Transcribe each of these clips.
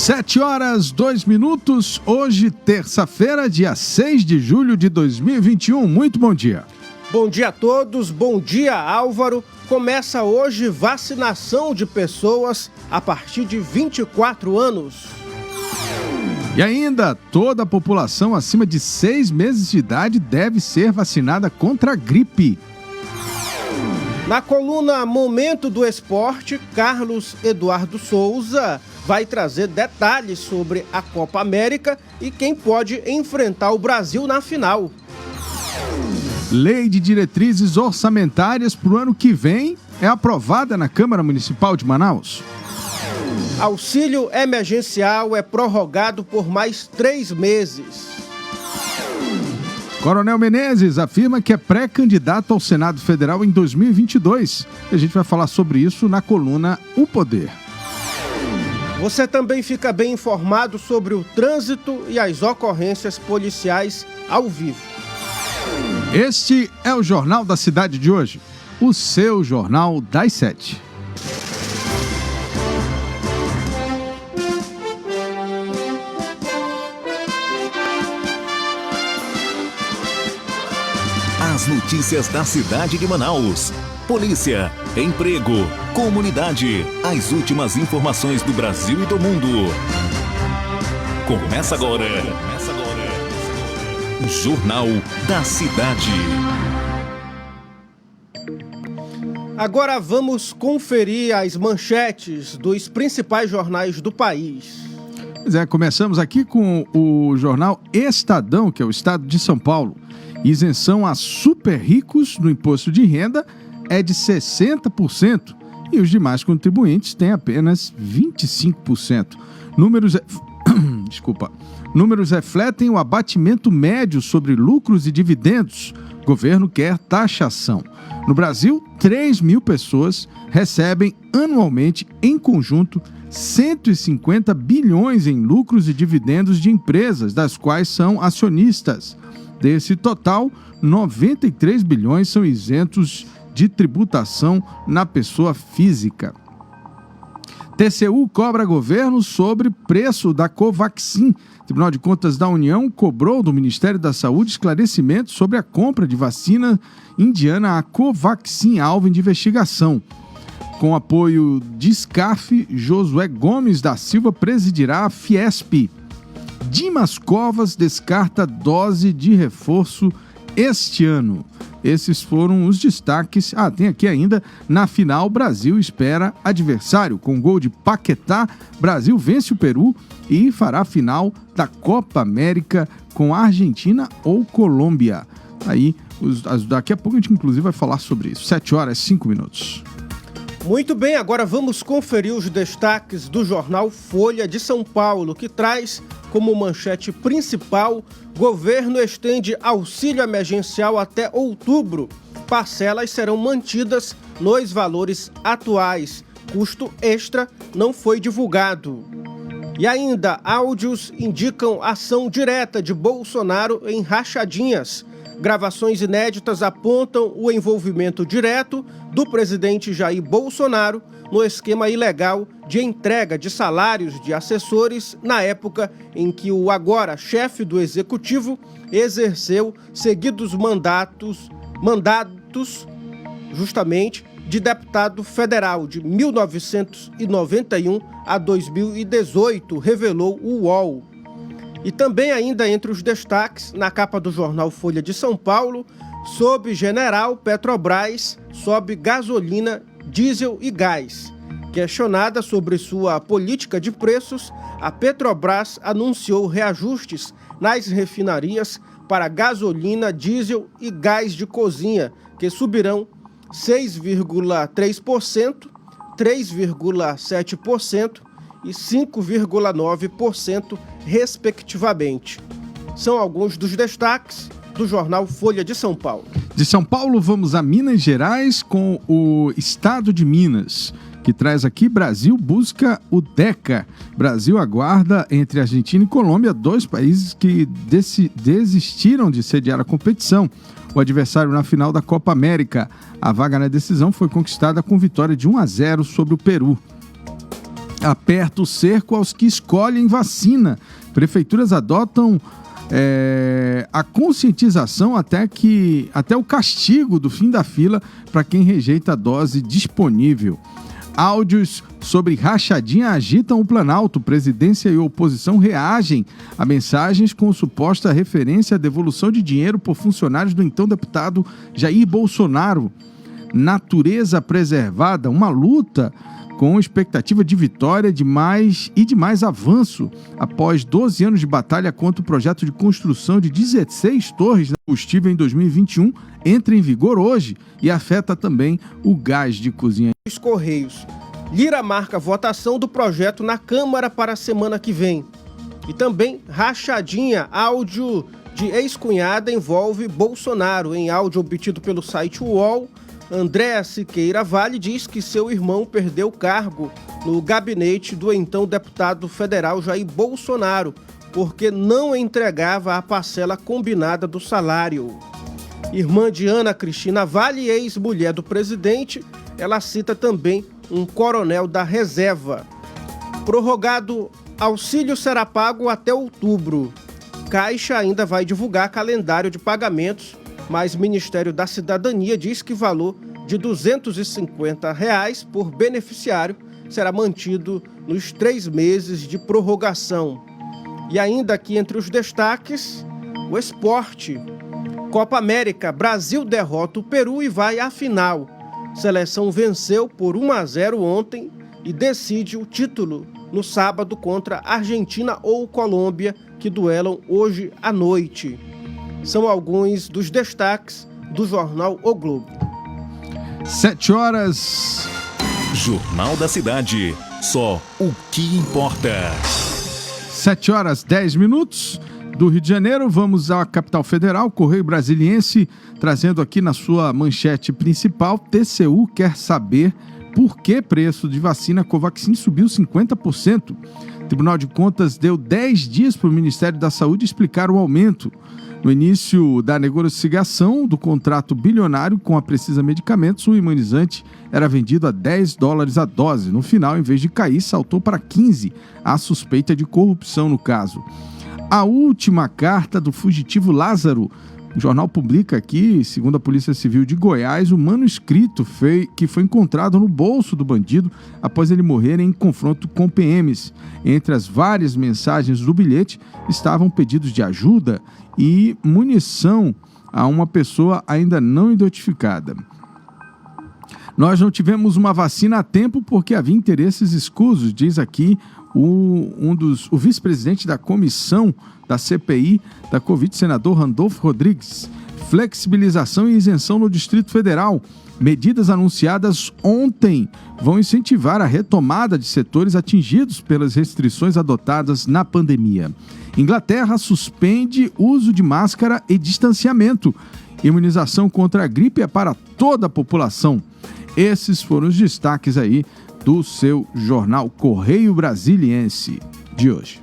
7h02, hoje, terça-feira, dia 6 de julho de 2021. Muito bom dia. Bom dia a todos, bom dia, Álvaro. Começa hoje vacinação de pessoas a partir de 24 anos. E ainda, toda a população acima de 6 meses de idade deve ser vacinada contra a gripe. Na coluna Momento do Esporte, Carlos Eduardo Souza vai trazer detalhes sobre a Copa América e quem pode enfrentar o Brasil na final. Lei de diretrizes orçamentárias para o ano que vem é aprovada na Câmara Municipal de Manaus. Auxílio emergencial é prorrogado por mais 3 meses. Coronel Menezes afirma que é pré-candidato ao Senado Federal em 2022. A gente vai falar sobre isso na coluna O Poder. Você também fica bem informado sobre o trânsito e as ocorrências policiais ao vivo. Este é o Jornal da Cidade de hoje, o seu Jornal das 7. As notícias da cidade de Manaus. Polícia, emprego, comunidade. As últimas informações do Brasil e do mundo. Começa agora. Jornal da Cidade. Agora vamos conferir as manchetes dos principais jornais do país. Pois é, começamos aqui com o jornal Estadão, que é o estado de São Paulo. Isenção a super ricos no imposto de renda é de 60% e os demais contribuintes têm apenas 25%. Números refletem o abatimento médio sobre lucros e dividendos. O governo quer taxação. No Brasil, 3 mil pessoas recebem anualmente, em conjunto, 150 bilhões em lucros e dividendos de empresas, das quais são acionistas. Desse total, 93 bilhões são isentos de tributação na pessoa física. TCU cobra governo sobre preço da Covaxin. Tribunal de Contas da União cobrou do Ministério da Saúde esclarecimentos sobre a compra de vacina indiana, a Covaxin, alvo de investigação. Com apoio de SCAF, Josué Gomes da Silva presidirá a Fiesp. Dimas Covas descarta dose de reforço este ano. Esses foram os destaques. Tem aqui ainda, na final, Brasil espera adversário. Com gol de Paquetá, Brasil vence o Peru e fará a final da Copa América com a Argentina ou Colômbia. Daqui a pouco a gente inclusive vai falar sobre isso. 7h05. Muito bem, agora vamos conferir os destaques do jornal Folha de São Paulo, que traz como manchete principal: governo estende auxílio emergencial até outubro. Parcelas serão mantidas nos valores atuais. Custo extra não foi divulgado. E ainda, áudios indicam ação direta de Bolsonaro em rachadinhas. Gravações inéditas apontam o envolvimento direto do presidente Jair Bolsonaro no esquema ilegal de entrega de salários de assessores na época em que o agora chefe do executivo exerceu seguidos mandatos justamente de deputado federal de 1991 a 2018, revelou o UOL. E também ainda entre os destaques, na capa do jornal Folha de São Paulo, sob general, Petrobras sobe gasolina, diesel e gás. Questionada sobre sua política de preços, a Petrobras anunciou reajustes nas refinarias para gasolina, diesel e gás de cozinha, que subirão 6,3%, 3,7% e 5,9%, respectivamente. São alguns dos destaques do jornal Folha de São Paulo. De São Paulo, vamos a Minas Gerais com o Estado de Minas, que traz aqui: Brasil busca o DECA. Brasil aguarda entre Argentina e Colômbia, 2 países que desistiram de sediar a competição. O adversário na final da Copa América. A vaga na decisão foi conquistada com vitória de 1-0 sobre o Peru. aperta o cerco aos que escolhem vacina. Prefeituras adotam a conscientização até o castigo do fim da fila para quem rejeita a dose disponível. Áudios sobre rachadinha agitam o Planalto. Presidência e oposição reagem a mensagens com suposta referência à devolução de dinheiro por funcionários do então deputado Jair Bolsonaro. Natureza preservada, uma luta com expectativa de vitória de mais avanço. Após 12 anos de batalha contra o projeto de construção de 16 torres de combustível em 2021, entra em vigor hoje e afeta também o gás de cozinha. Os Correios. Lira marca votação do projeto na Câmara para a semana que vem. E também rachadinha, áudio de ex-cunhada envolve Bolsonaro. Em áudio obtido pelo site UOL, Andréa Siqueira Vale diz que seu irmão perdeu cargo no gabinete do então deputado federal Jair Bolsonaro, porque não entregava a parcela combinada do salário. Irmã de Ana Cristina Vale, ex-mulher do presidente, ela cita também um coronel da reserva. Prorrogado, auxílio será pago até outubro. Caixa ainda vai divulgar calendário de pagamentos, mas o Ministério da Cidadania diz que o valor de R$ 250 por beneficiário será mantido nos 3 meses de prorrogação. E ainda aqui entre os destaques, o esporte. Copa América, Brasil derrota o Peru e vai à final. Seleção venceu por 1-0 ontem e decide o título no sábado contra Argentina ou Colômbia, que duelam hoje à noite. São alguns dos destaques do jornal O Globo. 7 horas. Jornal da Cidade. Só o que importa. 7 horas 10 minutos. Do Rio de Janeiro, vamos à capital federal, Correio Brasiliense, trazendo aqui na sua manchete principal: TCU quer saber por que preço de vacina Covaxin subiu 50%. Tribunal de Contas deu 10 dias para o Ministério da Saúde explicar o aumento. No início da negociação do contrato bilionário com a Precisa Medicamentos, o imunizante era vendido a $10 a dose. No final, em vez de cair, saltou para 15. Há suspeita de corrupção no caso. A última carta do fugitivo Lázaro. O jornal publica aqui, segundo a Polícia Civil de Goiás, o manuscrito que foi encontrado no bolso do bandido após ele morrer em confronto com PMs. Entre as várias mensagens do bilhete estavam pedidos de ajuda e munição a uma pessoa ainda não identificada. Nós não tivemos uma vacina a tempo porque havia interesses escusos, diz aqui o vice-presidente da comissão da CPI da Covid, senador Randolfo Rodrigues. Flexibilização e isenção no Distrito Federal. Medidas anunciadas ontem vão incentivar a retomada de setores atingidos pelas restrições adotadas na pandemia. Inglaterra suspende uso de máscara e distanciamento. Imunização contra a gripe é para toda a população. Esses foram os destaques aí do seu jornal Correio Brasiliense de hoje.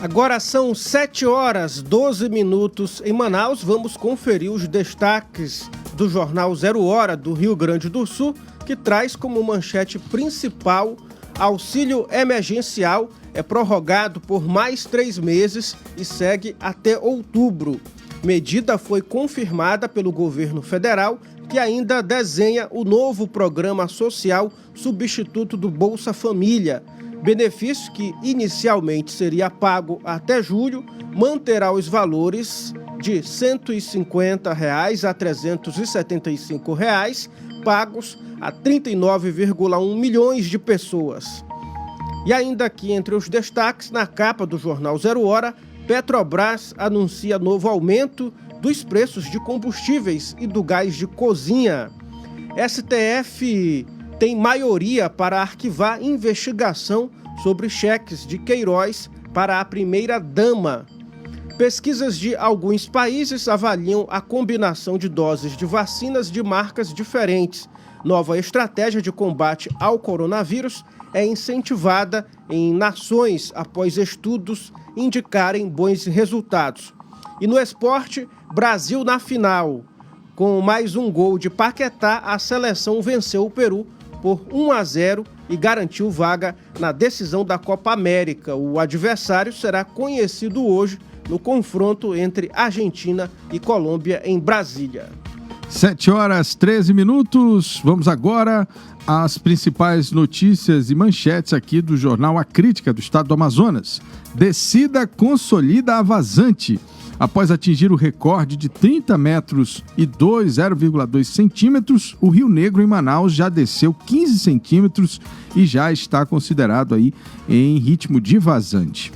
Agora são 7 horas 12 minutos em Manaus. Vamos conferir os destaques do jornal 0 Hora do Rio Grande do Sul, que traz como manchete principal: auxílio emergencial é prorrogado por mais 3 meses e segue até outubro. Medida foi confirmada pelo governo federal, que ainda desenha o novo programa social substituto do Bolsa Família. Benefício que inicialmente seria pago até julho, manterá os valores de R$ 150 a R$ 375, pagos a 39,1 milhões de pessoas. E ainda aqui entre os destaques, na capa do jornal 0 Hora, Petrobras anuncia novo aumento dos preços de combustíveis e do gás de cozinha. STF tem maioria para arquivar investigação sobre cheques de Queiroz para a primeira-dama. Pesquisas de alguns países avaliam a combinação de doses de vacinas de marcas diferentes. Nova estratégia de combate ao coronavírus é incentivada em nações após estudos indicarem bons resultados. E no esporte, Brasil na final. Com mais um gol de Paquetá, a seleção venceu o Peru por 1-0 e garantiu vaga na decisão da Copa América. O adversário será conhecido hoje no confronto entre Argentina e Colômbia em Brasília. 7h13. Vamos agora às principais notícias e manchetes aqui do jornal A Crítica do Estado do Amazonas. Descida consolida a vazante. Após atingir o recorde de 30 metros e 0,2 centímetros, o Rio Negro em Manaus já desceu 15 centímetros e já está considerado aí em ritmo de vazante.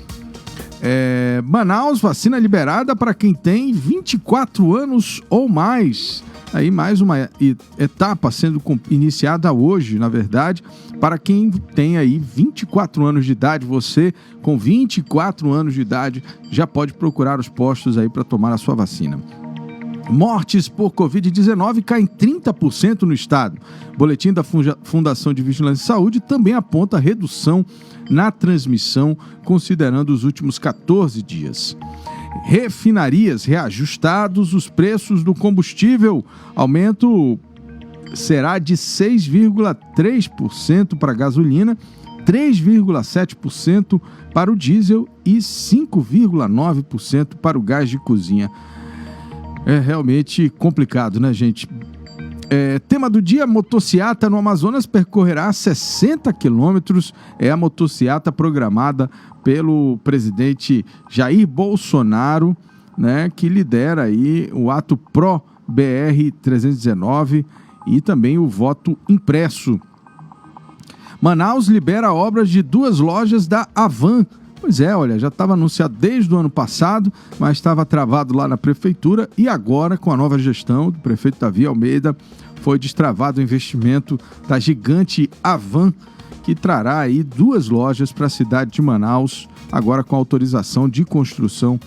Manaus, vacina liberada para quem tem 24 anos ou mais. Aí mais uma etapa sendo iniciada hoje, na verdade, para quem tem aí 24 anos de idade. Você com 24 anos de idade já pode procurar os postos aí para tomar a sua vacina. Mortes por Covid-19 caem 30% no estado. Boletim da Fundação de Vigilância e Saúde também aponta redução na transmissão, considerando os últimos 14 dias. Refinarias reajustados, os preços do combustível. Aumento será de 6,3% para a gasolina, 3,7% para o diesel e 5,9% para o gás de cozinha. É realmente complicado, né, gente? Tema do dia: motociata no Amazonas percorrerá 60 quilômetros. É a motociata programada pelo presidente Jair Bolsonaro, né, que lidera aí o ato Pro BR 319 e também o voto impresso. Manaus libera obras de 2 lojas da Avan. Pois é, olha, já estava anunciado desde o ano passado, mas estava travado lá na prefeitura e agora, com a nova gestão do prefeito Davi Almeida, foi destravado o investimento da gigante Avan, que trará aí 2 lojas para a cidade de Manaus, agora com autorização de construção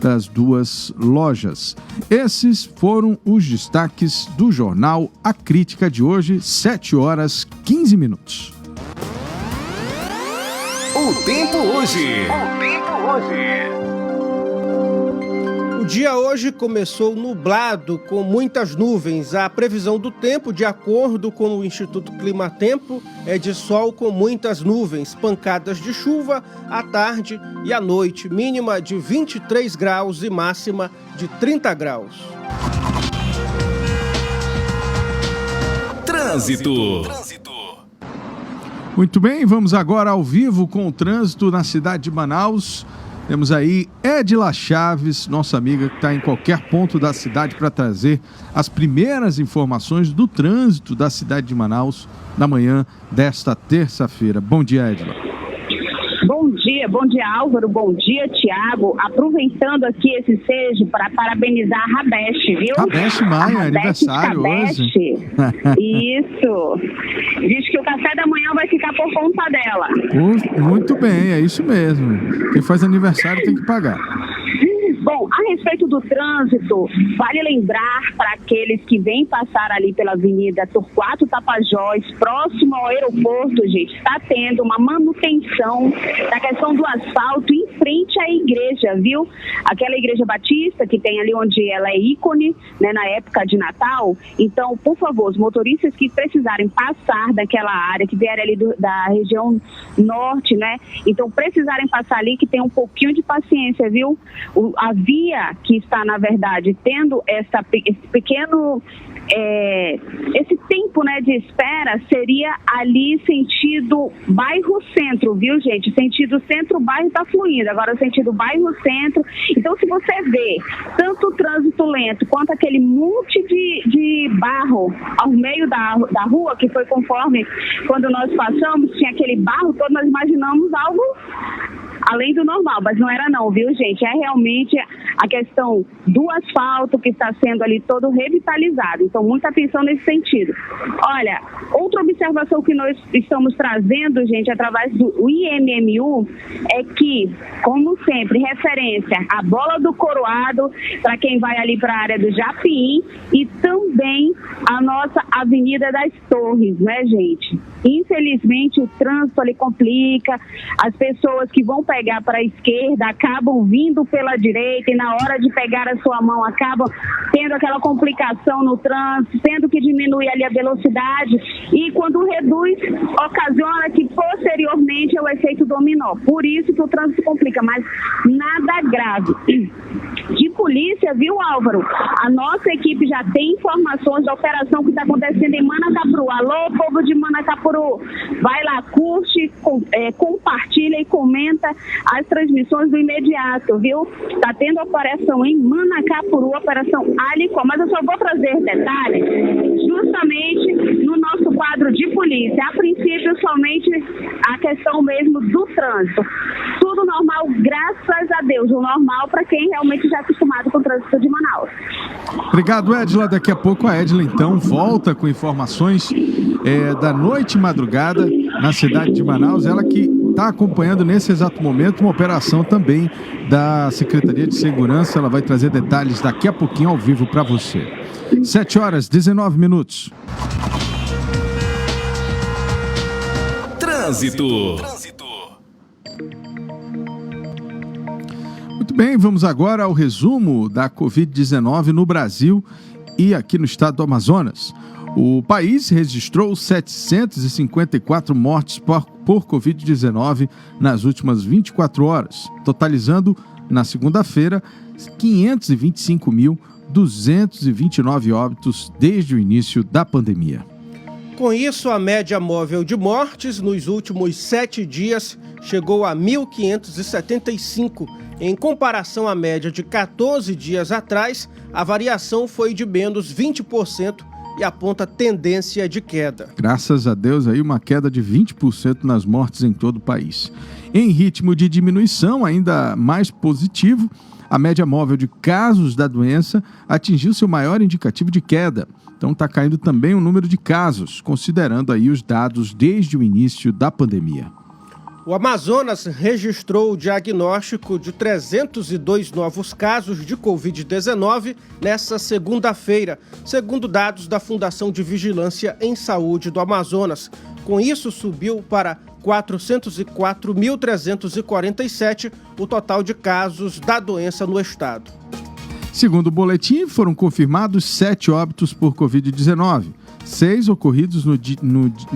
das 2 lojas. Esses foram os destaques do jornal A Crítica de hoje, 7h15. O tempo hoje. O dia hoje começou nublado, com muitas nuvens. A previsão do tempo, de acordo com o Instituto Climatempo, é de sol com muitas nuvens, pancadas de chuva à tarde e à noite, mínima de 23 graus e máxima de 30 graus. Trânsito. Muito bem, vamos agora ao vivo com o trânsito na cidade de Manaus. Temos aí Edila Chaves, nossa amiga que está em qualquer ponto da cidade para trazer as primeiras informações do trânsito da cidade de Manaus na manhã desta terça-feira. Bom dia, Edila. Bom dia Álvaro, bom dia Tiago. Aproveitando aqui esse ensejo para parabenizar a Rabeste, viu? Rabeste Maia, aniversário hoje. Isso. Diz que o café da manhã vai ficar por conta dela. Muito bem, é isso mesmo. Quem faz aniversário tem que pagar. Bom, a respeito do trânsito, vale lembrar para aqueles que vêm passar ali pela Avenida Torquato Tapajós, próximo ao aeroporto, gente, está tendo uma manutenção da questão do asfalto em frente à igreja, viu? Aquela igreja batista que tem ali onde ela é ícone, né, na época de Natal. Então, por favor, os motoristas que precisarem passar daquela área, que vierem ali da região norte, né? Então, precisarem passar ali, que tenham um pouquinho de paciência, viu? A via que está, na verdade, tendo esse pequeno... esse tempo, né, de espera seria ali sentido bairro-centro, viu, gente? Sentido centro-bairro está fluindo, agora sentido bairro-centro. Então, se você vê tanto o trânsito lento quanto aquele monte de barro ao meio da rua, que foi conforme quando nós passamos, tinha aquele barro todo, nós imaginamos algo além do normal, mas não era não, viu, gente? É realmente a questão do asfalto que está sendo ali todo revitalizado. Então, muita atenção nesse sentido. Olha, outra observação que nós estamos trazendo, gente, através do IMMU, é que, como sempre, referência à Bola do Coroado, para quem vai ali para a área do Japim, e também a nossa Avenida das Torres, né, gente? Infelizmente, o trânsito ali complica, as pessoas que vão pegar para a esquerda acabam vindo pela direita e na hora de pegar a sua mão acabam tendo aquela complicação no trânsito, tendo que diminuir ali a velocidade e quando reduz, ocasiona que posteriormente é o efeito dominó. Por isso que o trânsito complica, mas nada grave. De polícia, viu, Álvaro? A nossa equipe já tem informações da operação que está acontecendo em Manacapuru. Alô, povo de Manacapuru, vai lá, curte, compartilha e comenta as transmissões do imediato, viu? Está tendo operação em Manacapuru, operação Alicó, mas eu só vou trazer detalhes justamente no nosso quadro de polícia. A princípio, somente a questão mesmo do trânsito. Tudo normal, graças a Deus. O normal para quem realmente já é acostumado com o trânsito de Manaus. Obrigado, Edila. Daqui a pouco a Edila, então, volta com informações da noite e madrugada na cidade de Manaus. Ela que está acompanhando nesse exato momento uma operação também da Secretaria de Segurança. Ela vai trazer detalhes daqui a pouquinho ao vivo para você. 7h19. Trânsito. Muito bem, vamos agora ao resumo da Covid-19 no Brasil e aqui no estado do Amazonas. O país registrou 754 mortes por Covid-19 nas últimas 24 horas, totalizando, na segunda-feira, 525.229 óbitos desde o início da pandemia. Com isso, a média móvel de mortes nos últimos 7 dias chegou a 1.575. Em comparação à média de 14 dias atrás, a variação foi de menos 20% e aponta tendência de queda. Graças a Deus, aí uma queda de 20% nas mortes em todo o país. Em ritmo de diminuição ainda mais positivo, a média móvel de casos da doença atingiu seu maior indicativo de queda. Então está caindo também o número de casos, considerando aí os dados desde o início da pandemia. O Amazonas registrou o diagnóstico de 302 novos casos de Covid-19 nesta segunda-feira, segundo dados da Fundação de Vigilância em Saúde do Amazonas. Com isso, subiu para 404.347 o total de casos da doença no estado. Segundo o boletim, foram confirmados 7 óbitos por Covid-19, 6 ocorridos no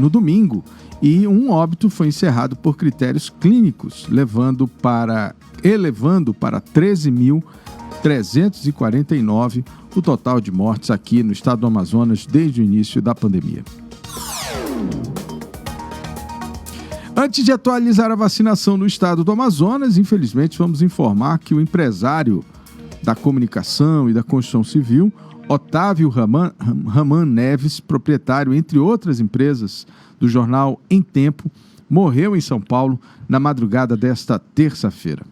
domingo e um óbito foi encerrado por critérios clínicos, elevando para 13.349 o total de mortes aqui no estado do Amazonas desde o início da pandemia. Antes de atualizar a vacinação no estado do Amazonas, infelizmente vamos informar que o empresário da comunicação e da construção civil, Otávio Raman Neves, proprietário, entre outras empresas, do jornal Em Tempo, morreu em São Paulo na madrugada desta terça-feira.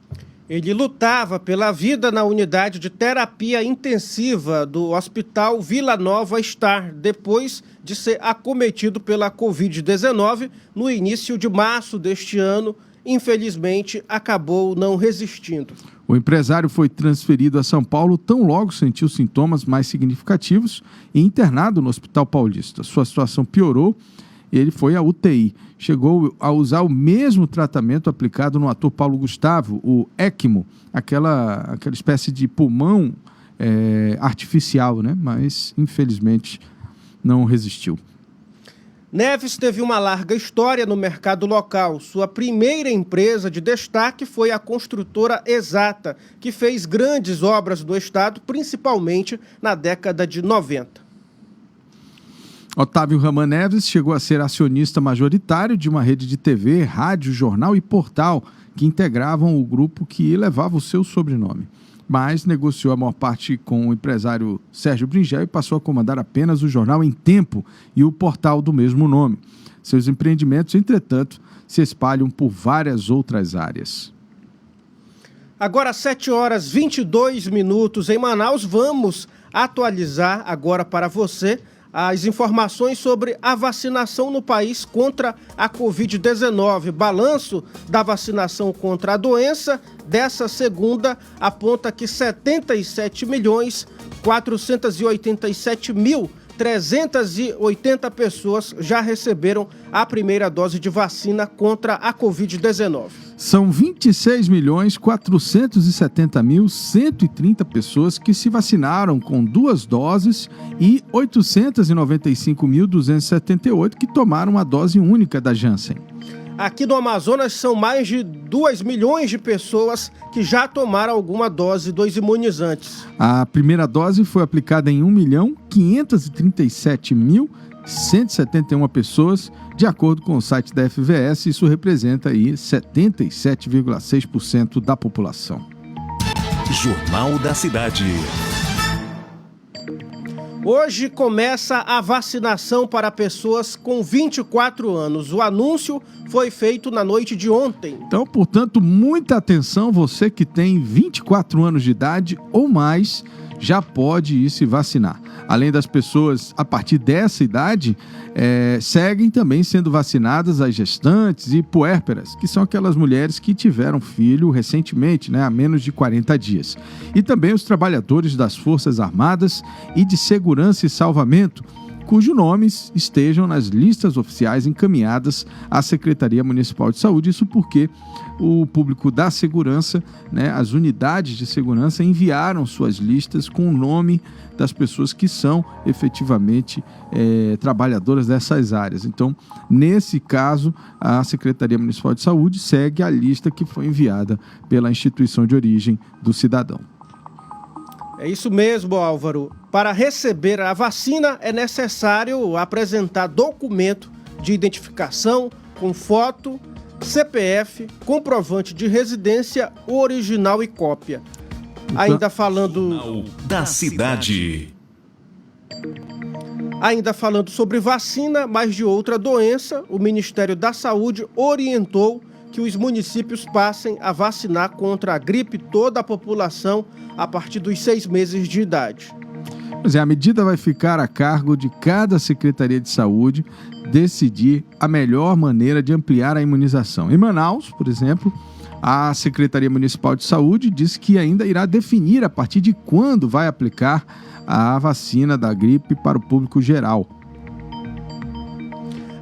Ele lutava pela vida na unidade de terapia intensiva do Hospital Vila Nova Star, depois de ser acometido pela Covid-19 no início de março deste ano. Infelizmente, acabou não resistindo. O empresário foi transferido a São Paulo tão logo sentiu sintomas mais significativos e internado no Hospital Paulista. Sua situação piorou e ele foi à UTI. Chegou a usar o mesmo tratamento aplicado no ator Paulo Gustavo, o ECMO, aquela espécie de pulmão artificial, né? Mas, infelizmente, não resistiu. Neves teve uma larga história no mercado local. Sua primeira empresa de destaque foi a construtora Exata, que fez grandes obras no estado, principalmente na década de 90. Otávio Raman Neves chegou a ser acionista majoritário de uma rede de TV, rádio, jornal e portal que integravam o grupo que levava o seu sobrenome. Mas negociou a maior parte com o empresário Sérgio Bringel e passou a comandar apenas o jornal Em Tempo e o portal do mesmo nome. Seus empreendimentos, entretanto, se espalham por várias outras áreas. Agora, 7h22 em Manaus, vamos atualizar agora para você as informações sobre a vacinação no país contra a Covid-19. Balanço da vacinação contra a doença dessa segunda aponta que 77.487.000 380 pessoas já receberam a primeira dose de vacina contra a Covid-19. São 26.470.130 pessoas que se vacinaram com 2 doses e 895.278 que tomaram a dose única da Janssen. Aqui no Amazonas são mais de 2 milhões de pessoas que já tomaram alguma dose dos imunizantes. A primeira dose foi aplicada em 1.537.171 pessoas, de acordo com o site da FVS. Isso representa aí 77,6% da população. Jornal da Cidade. Hoje começa a vacinação para pessoas com 24 anos. O anúncio foi feito na noite de ontem. Então, portanto, muita atenção, você que tem 24 anos de idade ou mais, já pode ir se vacinar. Além das pessoas a partir dessa idade, seguem também sendo vacinadas as gestantes e puérperas, que são aquelas mulheres que tiveram filho recentemente, há menos de 40 dias. E também os trabalhadores das Forças Armadas e de Segurança e Salvamento, cujos nomes estejam nas listas oficiais encaminhadas à Secretaria Municipal de Saúde. Isso porque o público da segurança, as unidades de segurança enviaram suas listas com o nome das pessoas que são efetivamente trabalhadoras dessas áreas. Então, nesse caso, a Secretaria Municipal de Saúde segue a lista que foi enviada pela instituição de origem do cidadão. É isso mesmo, Álvaro. Para receber a vacina é necessário apresentar documento de identificação com foto, CPF, comprovante de residência, original e cópia. Ainda falando da cidade. Ainda falando sobre vacina, mas de outra doença, o Ministério da Saúde orientou que os municípios passem a vacinar contra a gripe toda a população a partir dos 6 meses de idade. Pois é, a medida vai ficar a cargo de cada Secretaria de Saúde decidir a melhor maneira de ampliar a imunização. Em Manaus, por exemplo, a Secretaria Municipal de Saúde disse que ainda irá definir a partir de quando vai aplicar a vacina da gripe para o público geral.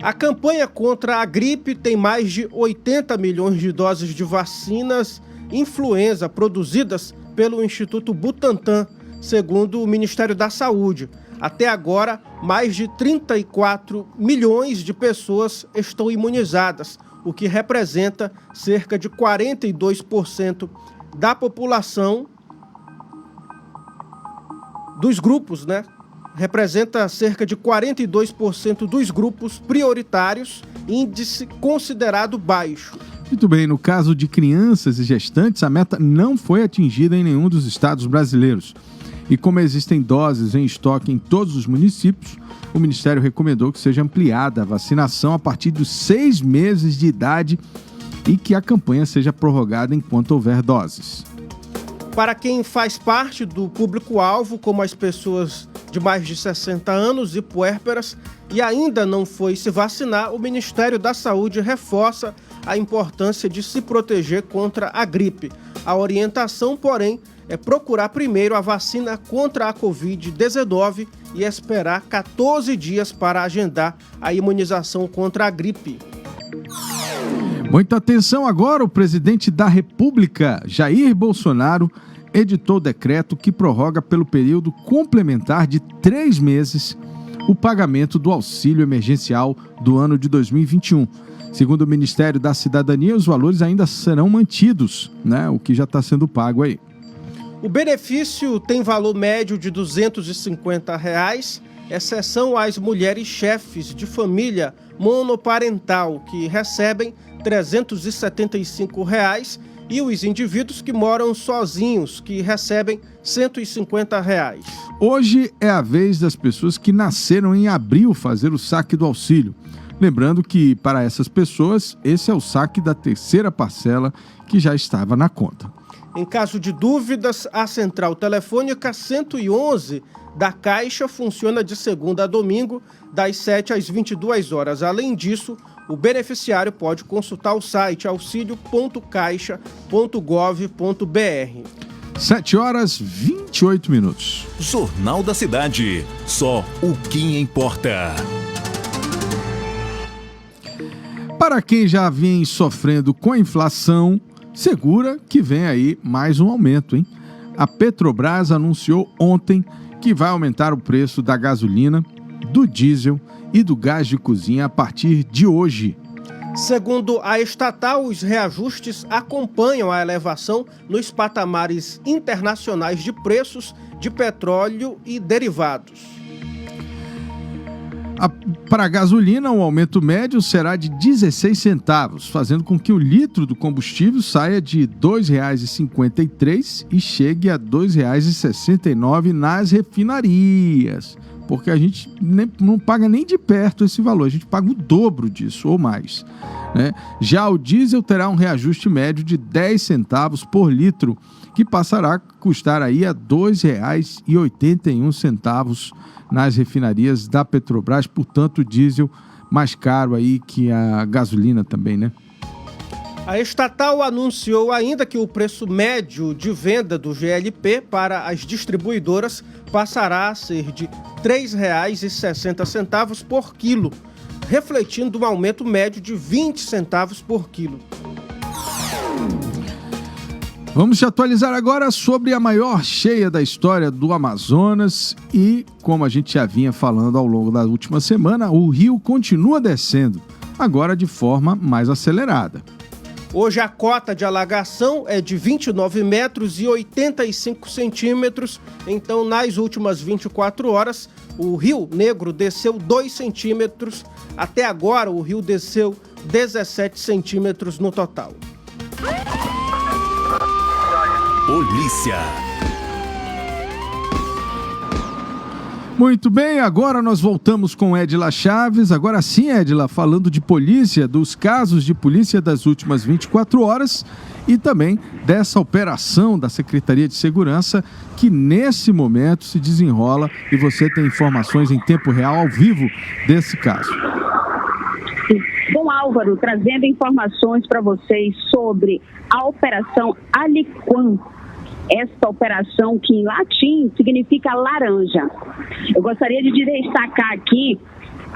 A campanha contra a gripe tem mais de 80 milhões de doses de vacinas influenza produzidas pelo Instituto Butantan, segundo o Ministério da Saúde. Até agora, mais de 34 milhões de pessoas estão imunizadas, o que representa cerca de 42% da população dos grupos, Representa cerca de 42% dos grupos prioritários, índice considerado baixo. Muito bem, no caso de crianças e gestantes, a meta não foi atingida em nenhum dos estados brasileiros. E como existem doses em estoque em todos os municípios, o Ministério recomendou que seja ampliada a vacinação a partir dos 6 meses de idade e que a campanha seja prorrogada enquanto houver doses. Para quem faz parte do público-alvo, como as pessoas de mais de 60 anos e puérperas, e ainda não foi se vacinar, o Ministério da Saúde reforça a importância de se proteger contra a gripe. A orientação, porém, é procurar primeiro a vacina contra a Covid-19 e esperar 14 dias para agendar a imunização contra a gripe. Muita atenção agora, o presidente da República, Jair Bolsonaro, editou o decreto que prorroga pelo período complementar de 3 meses o pagamento do auxílio emergencial do ano de 2021. Segundo o Ministério da Cidadania, os valores ainda serão mantidos, o que já está sendo pago aí. O benefício tem valor médio de R$ 250, exceção às mulheres chefes de família monoparental, que recebem R$ 375, e os indivíduos que moram sozinhos, que recebem R$ 150. Hoje é a vez das pessoas que nasceram em abril fazer o saque do auxílio. Lembrando que, para essas pessoas, esse é o saque da 3ª parcela que já estava na conta. Em caso de dúvidas, a central telefônica 111 da Caixa funciona de segunda a domingo, das 7 às 22 horas. Além disso, o beneficiário pode consultar o site auxilio.caixa.gov.br. 7h28. Jornal da Cidade. Só o que importa. Para quem já vem sofrendo com a inflação, segura que vem aí mais um aumento, hein? A Petrobras anunciou ontem que vai aumentar o preço da gasolina, do diesel e do gás de cozinha a partir de hoje. Segundo a estatal, os reajustes acompanham a elevação nos patamares internacionais de preços de petróleo e derivados. Para a gasolina, o aumento médio será de 16 centavos, fazendo com que o litro do combustível saia de R$ 2,53 e chegue a R$ 2,69 nas refinarias. Porque a gente não paga nem de perto esse valor, a gente paga o dobro disso ou mais, né? Já o diesel terá um reajuste médio de 10 centavos por litro, que passará a custar aí a R$ 2,81 nas refinarias da Petrobras, portanto o diesel mais caro aí que a gasolina também, né? A estatal anunciou ainda que o preço médio de venda do GLP para as distribuidoras passará a ser de R$ 3,60 por quilo, refletindo um aumento médio de 20 centavos por quilo. Vamos te atualizar agora sobre a maior cheia da história do Amazonas e, como a gente já vinha falando ao longo da última semana, o rio continua descendo, agora de forma mais acelerada. Hoje a cota de alagação é de 29 metros e 85 centímetros, então nas últimas 24 horas o Rio Negro desceu 2 centímetros, até agora o rio desceu 17 centímetros no total. Polícia. Muito bem, agora nós voltamos com Edila Chaves. Agora sim, Edila, falando de polícia, dos casos de polícia das últimas 24 horas e também dessa operação da Secretaria de Segurança que nesse momento se desenrola e você tem informações em tempo real, ao vivo, desse caso. Bom, Álvaro, trazendo informações para vocês sobre a Operação Aliquan. Esta operação que em latim significa laranja. Eu gostaria de destacar aqui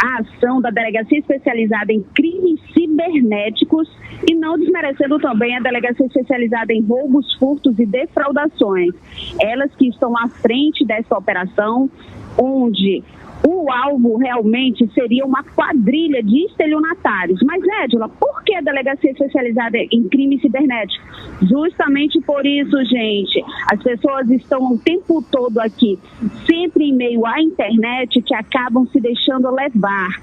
a ação da Delegacia Especializada em Crimes Cibernéticos e não desmerecendo também a Delegacia Especializada em Roubos, Furtos e Defraudações. Elas que estão à frente dessa operação, onde o alvo realmente seria uma quadrilha de estelionatários. Mas, Edila, por que a Delegacia Especializada em Crime Cibernético? Justamente por isso, gente. As pessoas estão o tempo todo aqui, sempre em meio à internet, que acabam se deixando levar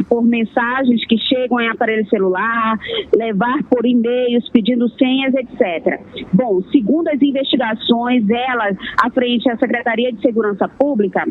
por mensagens que chegam em aparelho celular, levar por e-mails pedindo senhas, etc. Bom, segundo as investigações, elas, à frente da Secretaria de Segurança Pública,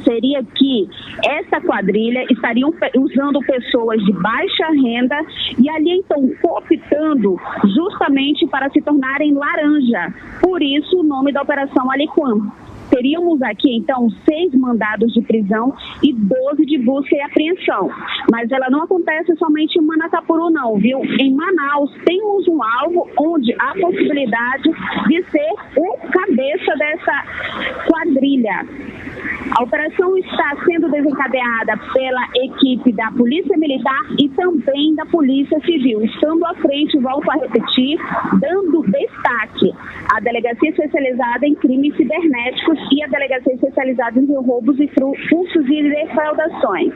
seria que essa quadrilha estariam usando pessoas de baixa renda e ali então cooptando justamente para se tornarem laranja. Por isso o nome da Operação Aliquan. Teríamos aqui, então, 6 mandados de prisão e 12 de busca e apreensão. Mas ela não acontece somente em Manacapuru, não, viu? Em Manaus, temos um alvo onde há possibilidade de ser o cabeça dessa quadrilha. A operação está sendo desencadeada pela equipe da Polícia Militar e também da Polícia Civil. Estando à frente, volto a repetir, dando destaque à Delegacia Especializada em Crimes Cibernéticos e a Delegacia Especializada em Roubos e Furtos e Defraudações.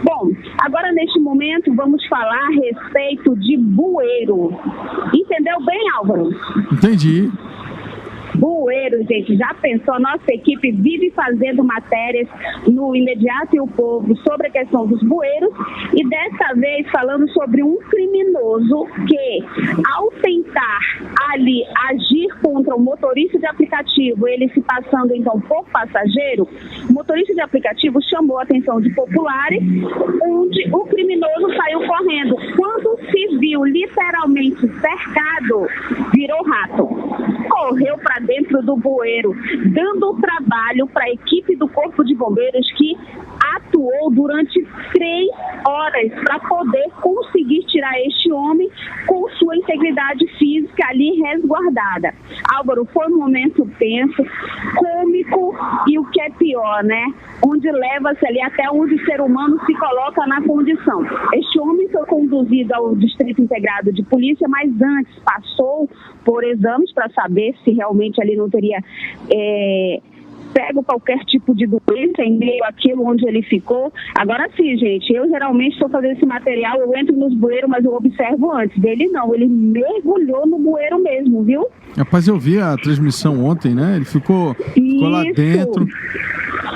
Bom, agora neste momento vamos falar a respeito de bueiro. Entendeu bem, Álvaro? Entendi. Bueiro, gente, já pensou? A nossa equipe vive fazendo matérias no Imediato e o Povo sobre a questão dos bueiros e dessa vez falando sobre um criminoso que, ao tentar ali agir contra o motorista de aplicativo, ele se passando então por passageiro, o motorista de aplicativo chamou a atenção de populares, onde o criminoso saiu correndo. Quando se viu literalmente cercado, virou rato. Correu para dentro dentro do bueiro, dando trabalho para a equipe do Corpo de Bombeiros que atuou durante 3 horas para poder conseguir tirar este homem com sua integridade física ali resguardada. Álvaro, foi um momento tenso, cômico e o que é pior, né? Onde leva-se ali até onde o ser humano se coloca na condição. Este homem foi conduzido ao Distrito Integrado de Polícia, mas antes passou por exames para saber se realmente ali não teria pego qualquer tipo de doença em meio àquilo onde ele ficou. Agora sim, gente, eu geralmente estou fazendo esse material, eu entro nos bueiros, mas eu observo antes. Dele não, ele mergulhou no bueiro mesmo, viu? Rapaz, eu vi a transmissão ontem, né? Ele ficou lá dentro.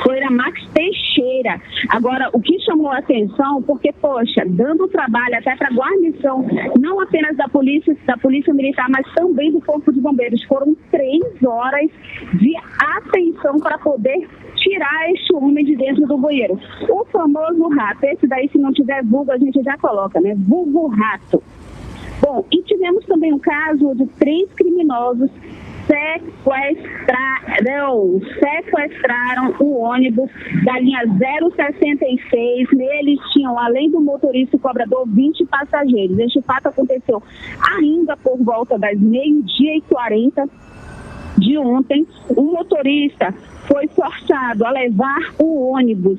Foi a Max Teixeira. Agora, o que chamou a atenção, porque, poxa, dando trabalho até para a guarnição, não apenas da polícia militar, mas também do Corpo de Bombeiros. Foram 3 horas de atenção para poder tirar este homem de dentro do bueiro. O famoso rato, esse daí, se não tiver vulgo, a gente já coloca, né? Vulgo rato. Bom, e tivemos também um caso de 3 criminosos sequestraram o ônibus da linha 066. Neles tinham, além do motorista e cobrador, 20 passageiros. Este fato aconteceu ainda por volta das 12h40 de ontem. O motorista foi forçado a levar o ônibus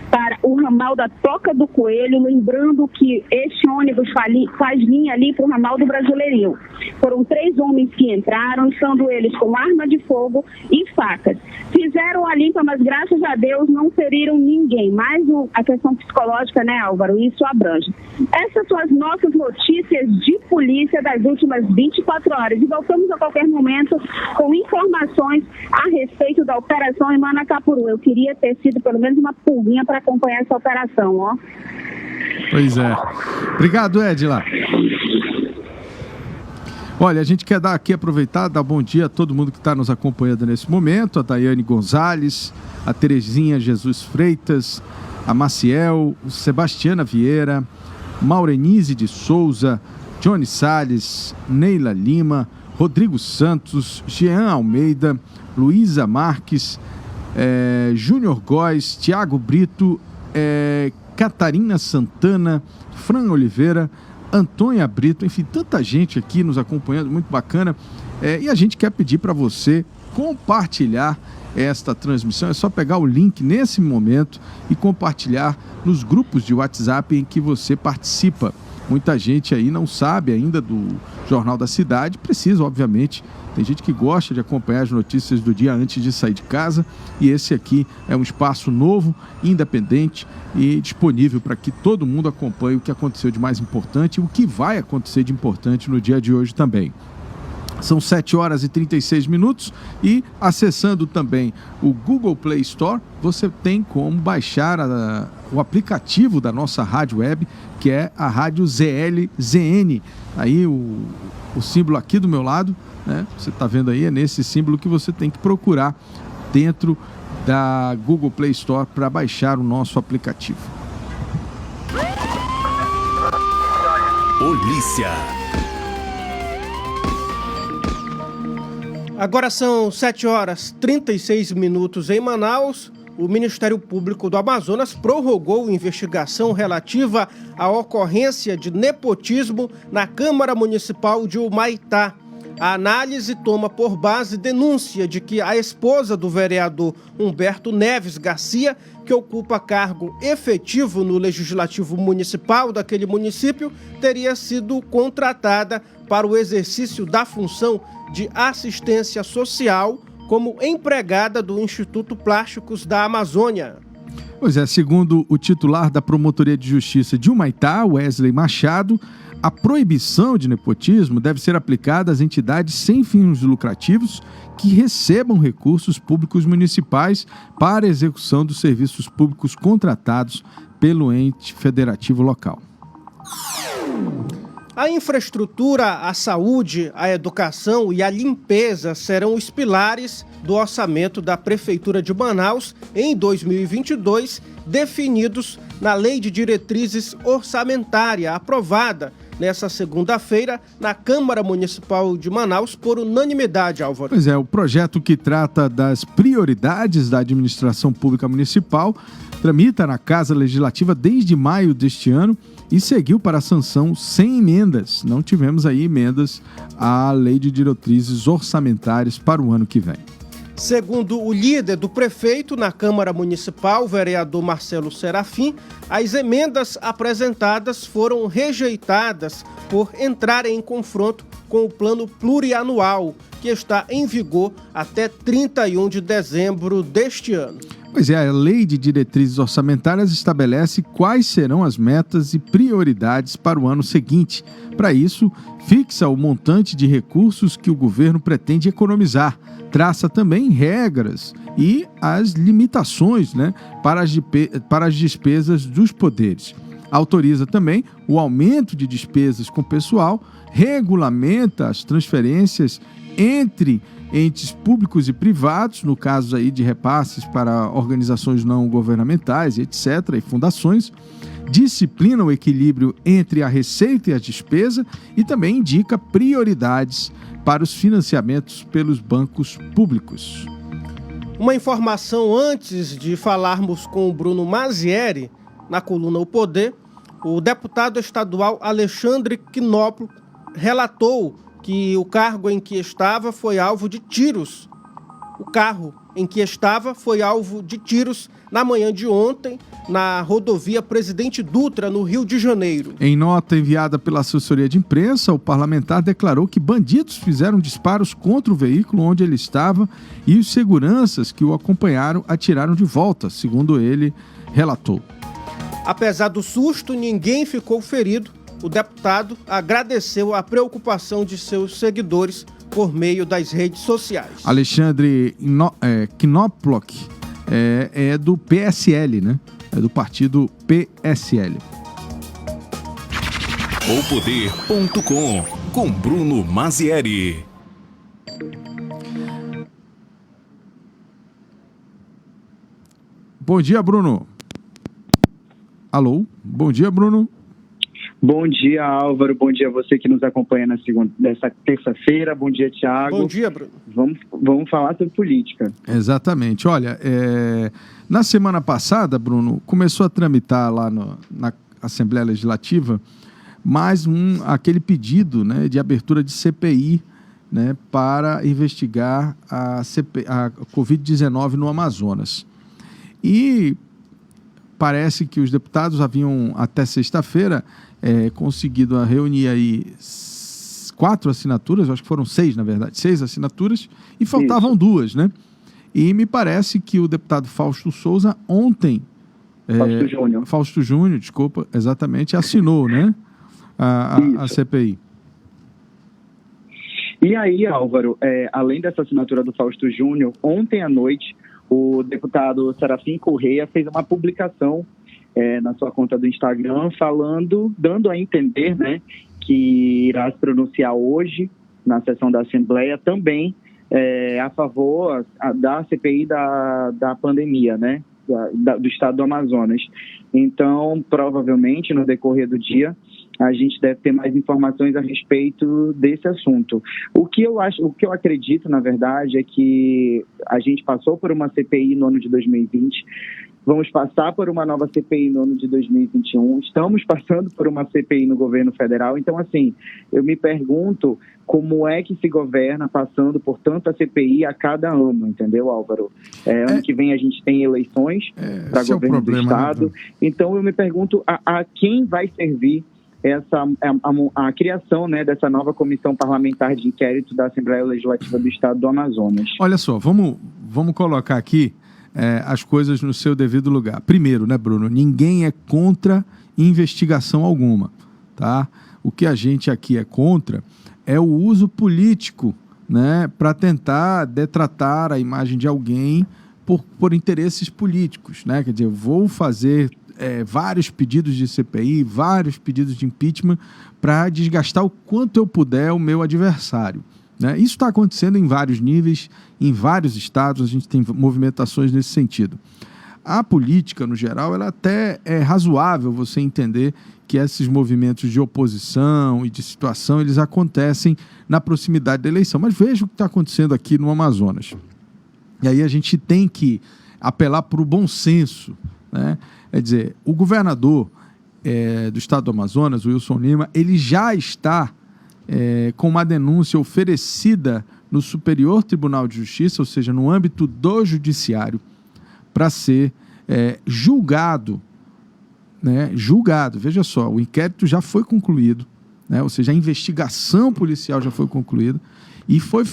para o ramal da Toca do Coelho, lembrando que este ônibus faz linha ali para o ramal do Brasileirinho. Foram 3 homens que entraram, sendo eles com arma de fogo e facas. Fizeram a limpa, mas graças a Deus não feriram ninguém. Mas a questão psicológica, né, Álvaro, isso abrange. Essas são as nossas notícias de polícia das últimas 24 horas. E voltamos a qualquer momento com informações a respeito da operação em Manacapuru. Eu queria ter sido pelo menos uma pulguinha para acompanhar essa operação, ó. Pois é. Obrigado, Edila. Olha, a gente quer aproveitar, dar bom dia a todo mundo que está nos acompanhando nesse momento, a Daiane Gonzalez, a Terezinha Jesus Freitas, a Maciel, Sebastiana Vieira, Maurenise de Souza, Johnny Salles, Neila Lima, Rodrigo Santos, Jean Almeida, Luísa Marques, Júnior Góes, Tiago Brito, Catarina Santana, Fran Oliveira, Antônia Brito, enfim, tanta gente aqui nos acompanhando, muito bacana. E a gente quer pedir para você compartilhar esta transmissão. É só pegar o link nesse momento e compartilhar nos grupos de WhatsApp em que você participa. Muita gente aí não sabe ainda do Jornal da Cidade, precisa, obviamente. Tem gente que gosta de acompanhar as notícias do dia antes de sair de casa, e esse aqui é um espaço novo, independente e disponível para que todo mundo acompanhe o que aconteceu de mais importante e o que vai acontecer de importante no dia de hoje também. São 7 horas e 36 minutos e, acessando também o Google Play Store, você tem como baixar o aplicativo da nossa rádio web, que é a Rádio ZLZN. Aí o símbolo aqui do meu lado, né? Você está vendo aí, é nesse símbolo que você tem que procurar dentro da Google Play Store para baixar o nosso aplicativo. Polícia. Agora são 7 horas e 36 minutos em Manaus. O Ministério Público do Amazonas prorrogou investigação relativa à ocorrência de nepotismo na Câmara Municipal de Humaitá. A análise toma por base denúncia de que a esposa do vereador Humberto Neves Garcia, que ocupa cargo efetivo no Legislativo Municipal daquele município, teria sido contratada para o exercício da função de assistência social como empregada do Instituto Plásticos da Amazônia. Pois é, segundo o titular da Promotoria de Justiça de Humaitá, Wesley Machado, a proibição de nepotismo deve ser aplicada às entidades sem fins lucrativos que recebam recursos públicos municipais para a execução dos serviços públicos contratados pelo ente federativo local. A infraestrutura, a saúde, a educação e a limpeza serão os pilares do orçamento da Prefeitura de Manaus em 2022, definidos na Lei de Diretrizes Orçamentária, aprovada nessa segunda-feira na Câmara Municipal de Manaus por unanimidade, Álvaro. Pois é, o projeto que trata das prioridades da administração pública municipal tramita na Casa Legislativa desde maio deste ano e seguiu para a sanção sem emendas. Não tivemos aí emendas à Lei de Diretrizes Orçamentárias para o ano que vem. Segundo o líder do prefeito na Câmara Municipal, o vereador Marcelo Serafim, as emendas apresentadas foram rejeitadas por entrarem em confronto com o plano plurianual, que está em vigor até 31 de dezembro deste ano. Pois é, a Lei de Diretrizes Orçamentárias estabelece quais serão as metas e prioridades para o ano seguinte. Para isso, fixa o montante de recursos que o governo pretende economizar, traça também regras e as limitações, para as despesas dos poderes. Autoriza também o aumento de despesas com pessoal, regulamenta as transferências entre entes públicos e privados, no caso aí de repasses para organizações não governamentais, etc., e fundações, disciplina o equilíbrio entre a receita e a despesa e também indica prioridades para os financiamentos pelos bancos públicos. Uma informação antes de falarmos com o Bruno Mazieri, na coluna O Poder, o deputado estadual Alexandre Quinópolis relatou que o cargo em que estava foi alvo de tiros. O carro em que estava foi alvo de tiros na manhã de ontem, na rodovia Presidente Dutra, no Rio de Janeiro. Em nota enviada pela assessoria de imprensa, o parlamentar declarou que bandidos fizeram disparos contra o veículo onde ele estava e os seguranças que o acompanharam atiraram de volta, segundo ele relatou. Apesar do susto, ninguém ficou ferido. O deputado agradeceu a preocupação de seus seguidores por meio das redes sociais. Alexandre Quinópolis é do PSL, É do partido PSL. Opoder.com com Bruno Mazieri. Bom dia, Bruno. Alô? Bom dia, Bruno. Bom dia, Álvaro. Bom dia a você que nos acompanha nessa terça-feira. Bom dia, Thiago. Bom dia, Bruno. Vamos falar sobre política. Exatamente. Olha, na semana passada, Bruno, começou a tramitar lá na Assembleia Legislativa mais aquele pedido, de abertura de CPI, para investigar a Covid-19 no Amazonas. E parece que os deputados haviam, até sexta-feira, conseguido reunir aí 4 assinaturas, acho que foram 6, na verdade, 6 assinaturas, e faltavam 2, E me parece que o deputado Fausto Souza ontem... Fausto Júnior, desculpa, exatamente, assinou, a CPI. E aí, Álvaro, além dessa assinatura do Fausto Júnior, ontem à noite, o deputado Serafim Correia fez uma publicação na sua conta do Instagram, dando a entender, que irá se pronunciar hoje, na sessão da Assembleia, também a favor da CPI da pandemia, do estado do Amazonas. Então, provavelmente, no decorrer do dia, a gente deve ter mais informações a respeito desse assunto. O que eu acredito, na verdade, é que a gente passou por uma CPI no ano de 2020, vamos passar por uma nova CPI no ano de 2021, estamos passando por uma CPI no governo federal. Então, assim, eu me pergunto como é que se governa passando por tanta CPI a cada ano, entendeu, Álvaro? Ano que vem a gente tem eleições para governo do estado. Então, eu me pergunto a quem vai servir a criação dessa nova comissão parlamentar de inquérito da Assembleia Legislativa do Estado do Amazonas. Olha só, vamos colocar aqui as coisas no seu devido lugar. Primeiro, Bruno, ninguém é contra investigação alguma, tá? O que a gente aqui é contra é o uso político, para tentar detratar a imagem de alguém por interesses políticos, Quer dizer, eu vou fazer vários pedidos de CPI, vários pedidos de impeachment para desgastar o quanto eu puder o meu adversário. Isso está acontecendo em vários níveis, em vários estados, a gente tem movimentações nesse sentido. a política, no geral, ela até é razoável você entender que esses movimentos de oposição e de situação, eles acontecem na proximidade da eleição. Mas veja o que está acontecendo aqui no Amazonas. E aí a gente tem que apelar para o bom senso, né? Quer dizer, o governador do estado do Amazonas, o Wilson Lima, ele já está com uma denúncia oferecida no Superior Tribunal de Justiça, ou seja, no âmbito do judiciário, para ser julgado, né? Julgado, veja só, o inquérito já foi concluído, né? Ou seja, a investigação policial já foi concluída e foi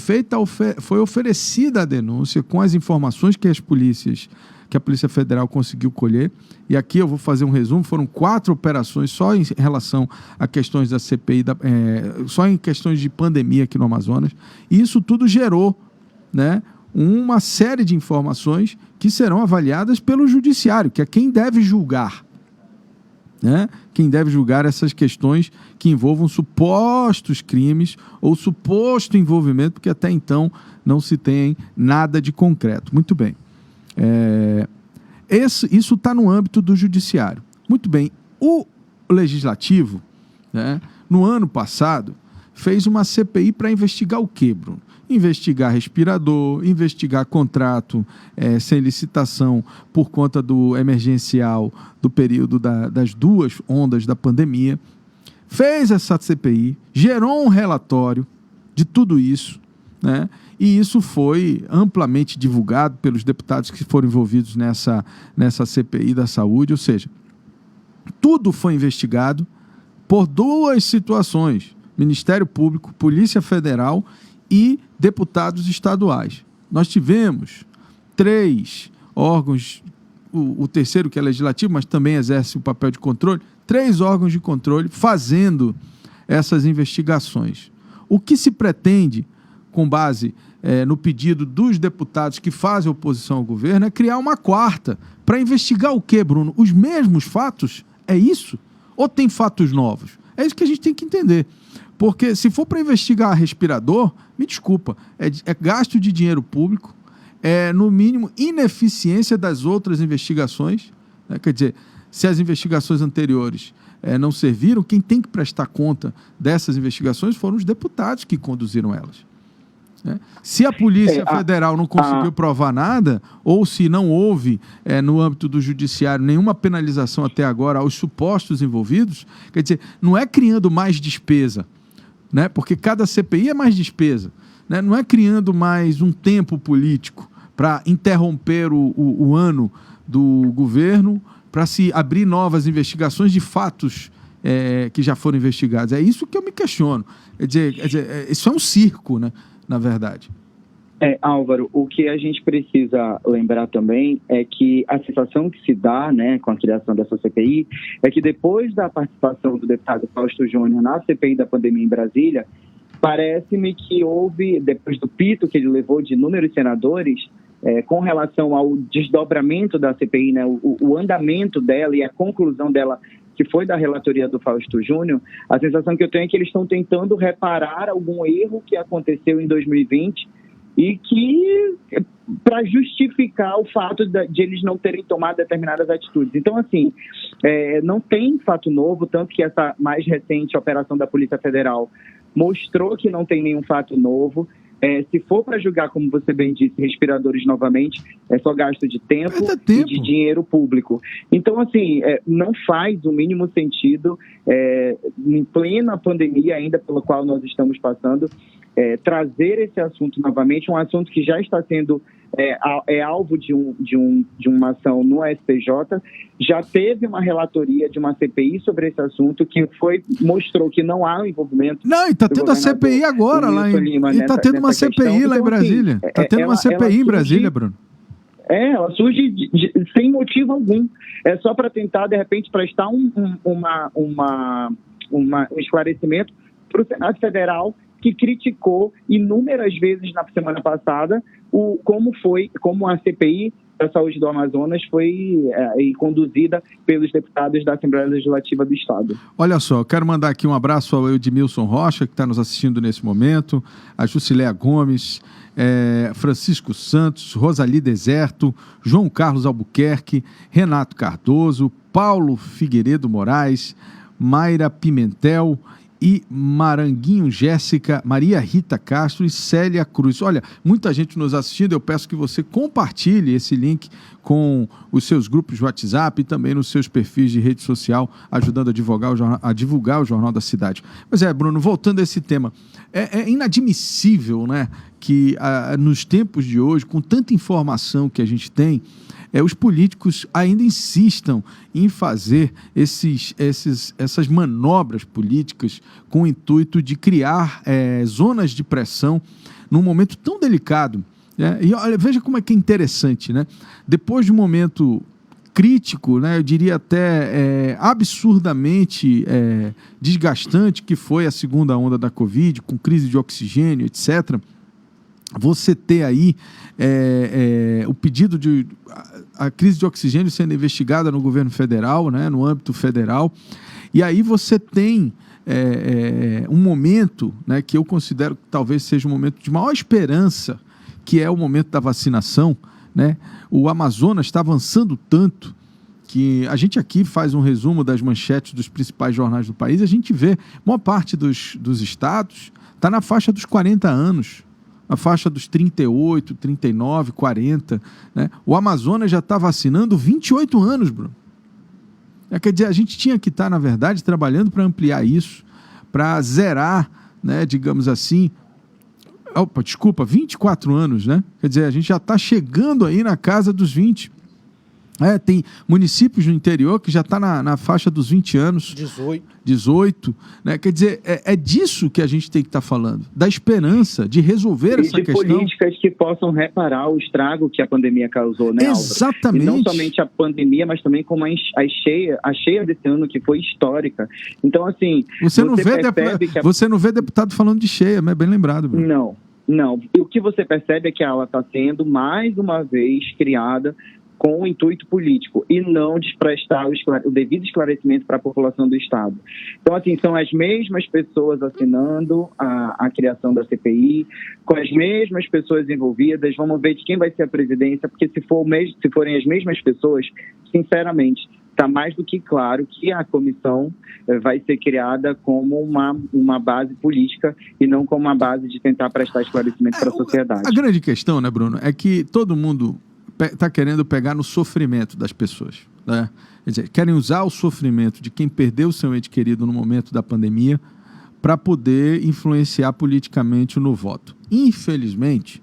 oferecida a denúncia com as informações que a Polícia Federal conseguiu colher. E aqui eu vou fazer um resumo, foram 4 operações só em relação a questões da CPI, só em questões de pandemia aqui no Amazonas, e isso tudo gerou, né, uma série de informações que serão avaliadas pelo judiciário, que é quem deve julgar, né? Quem deve julgar essas questões que envolvam supostos crimes ou suposto envolvimento, porque até então não se tem nada de concreto. Muito bem. Isso está no âmbito do judiciário. Muito bem. O legislativo, né, no ano passado, fez uma CPI para investigar o quê, Bruno? Investigar respirador, investigar contrato sem licitação por conta do emergencial do período das 2 ondas da pandemia. Fez essa CPI, gerou um relatório de tudo isso, né? E isso foi amplamente divulgado pelos deputados que foram envolvidos nessa CPI da saúde, ou seja, tudo foi investigado por 2 situações: Ministério Público, Polícia Federal e deputados estaduais. Nós tivemos 3 órgãos, o terceiro que é legislativo, mas também exerce o papel de controle, 3 órgãos de controle fazendo essas investigações. O que se pretende, com base no pedido dos deputados que fazem oposição ao governo, é criar uma 4ª para investigar o quê, Bruno? Os mesmos fatos? É isso? Ou tem fatos novos? É isso que a gente tem que entender. Porque se for para investigar respirador, me desculpa, é gasto de dinheiro público, no mínimo, ineficiência das outras investigações, né? Quer dizer, se as investigações anteriores não serviram, quem tem que prestar conta dessas investigações foram os deputados que conduziram elas. Se a Polícia Federal não conseguiu provar nada, ou se não houve, no âmbito do judiciário, nenhuma penalização até agora aos supostos envolvidos, quer dizer, não é criando mais despesa, né? Porque cada CPI é mais despesa, né? Não é criando mais um tempo político para interromper o ano do governo, para se abrir novas investigações de fatos que já foram investigados. É isso que eu me questiono. Quer dizer, isso é um circo, né? Na verdade. Álvaro, o que a gente precisa lembrar também é que a sensação que se dá, né, com a criação dessa CPI é que depois da participação do deputado Fausto Júnior na CPI da pandemia em Brasília, parece-me que houve, depois do pito que ele levou de inúmeros senadores, com relação ao desdobramento da CPI, né, o andamento dela e a conclusão dela, que foi da relatoria do Fausto Júnior, a sensação que eu tenho é que eles estão tentando reparar algum erro que aconteceu em 2020 e que para justificar o fato de eles não terem tomado determinadas atitudes. Então, assim, não tem fato novo, tanto que essa mais recente operação da Polícia Federal mostrou que não tem nenhum fato novo. Se for para julgar, como você bem disse, respiradores novamente, é só gasto de tempo e de dinheiro público. Então, assim, não faz o mínimo sentido, em plena pandemia ainda pela qual nós estamos passando, trazer esse assunto novamente, um assunto que já está sendo alvo de uma ação no STJ. Já teve uma relatoria de uma CPI sobre esse assunto que mostrou que não há um envolvimento. Não, e está tendo a CPI agora lá em está tendo uma CPI lá em Brasília. Está tendo uma CPI em Brasília, Bruno. Ela surge sem motivo algum. É só para tentar, de repente, prestar um esclarecimento para o Senado Federal que criticou inúmeras vezes na semana passada como a CPI da Saúde do Amazonas foi conduzida pelos deputados da Assembleia Legislativa do Estado. Olha só, quero mandar aqui um abraço ao Edmilson Rocha, que está nos assistindo nesse momento, a Jusiléa Gomes, Francisco Santos, Rosali Deserto, João Carlos Albuquerque, Renato Cardoso, Paulo Figueiredo Moraes, Mayra Pimentel e Maranguinho Jéssica, Maria Rita Castro e Célia Cruz. Olha, muita gente nos assistindo, eu peço que você compartilhe esse link com os seus grupos de WhatsApp e também nos seus perfis de rede social, ajudando a divulgar o Jornal da Cidade. Mas Bruno, voltando a esse tema, é inadmissível, né, que nos tempos de hoje, com tanta informação que a gente tem, os políticos ainda insistam em fazer essas manobras políticas com o intuito de criar zonas de pressão num momento tão delicado. E olha, veja como é que é interessante, né? Depois de um momento crítico, né, eu diria até absurdamente desgastante, que foi a segunda onda da Covid, com crise de oxigênio, etc., você ter aí o pedido de a crise de oxigênio sendo investigada no governo federal, né, no âmbito federal, e aí você tem um momento, né, que eu considero que talvez seja um momento de maior esperança, que é o momento da vacinação, né? O Amazonas está avançando tanto que a gente aqui faz um resumo das manchetes dos principais jornais do país, a gente vê, maior parte dos estados está na faixa dos 40 anos, na faixa dos 38, 39, 40, né? O Amazonas já está vacinando 28 anos, Bruno. Quer dizer, a gente tinha que estar, na verdade, trabalhando para ampliar isso, para zerar, né, digamos assim, 24 anos, né? Quer dizer, a gente já está chegando aí na casa dos 20. Tem municípios no interior que já está na faixa dos 20 anos. 18, né? Quer dizer, é disso que a gente tem que estar falando, da esperança de resolver essa questão. De políticas que possam reparar o estrago que a pandemia causou, né, Álvaro? Exatamente. E não somente a pandemia, mas também como a cheia desse ano, que foi histórica. Então, assim, você não vê deputado falando de cheia, mas é bem lembrado, Bruno. Não. E o que você percebe é que ela está sendo, mais uma vez, criada com o intuito político e não de prestar o devido esclarecimento para a população do Estado. Então, assim, são as mesmas pessoas assinando a criação da CPI, com as mesmas pessoas envolvidas. Vamos ver de quem vai ser a presidência, porque se forem as mesmas pessoas, sinceramente, está mais do que claro que a comissão vai ser criada como uma base política e não como uma base de tentar prestar esclarecimento para a sociedade. A grande questão, né, Bruno, é que todo mundo está querendo pegar no sofrimento das pessoas, né? Quer dizer, querem usar o sofrimento de quem perdeu o seu ente querido no momento da pandemia para poder influenciar politicamente no voto. Infelizmente,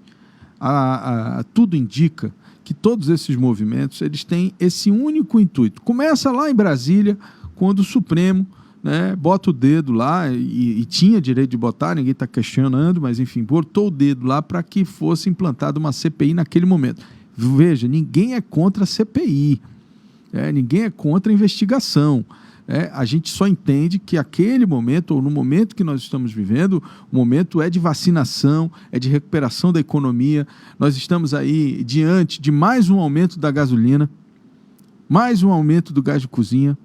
tudo indica que todos esses movimentos eles têm esse único intuito. Começa lá em Brasília, quando o Supremo, né, bota o dedo lá, e tinha direito de botar, ninguém está questionando, mas enfim, botou o dedo lá para que fosse implantada uma CPI naquele momento. Veja, ninguém é contra a CPI, ninguém é contra a investigação. A gente só entende que aquele momento, ou no momento que nós estamos vivendo, o momento é de vacinação, é de recuperação da economia. Nós estamos aí diante de mais um aumento da gasolina, mais um aumento do gás de cozinha.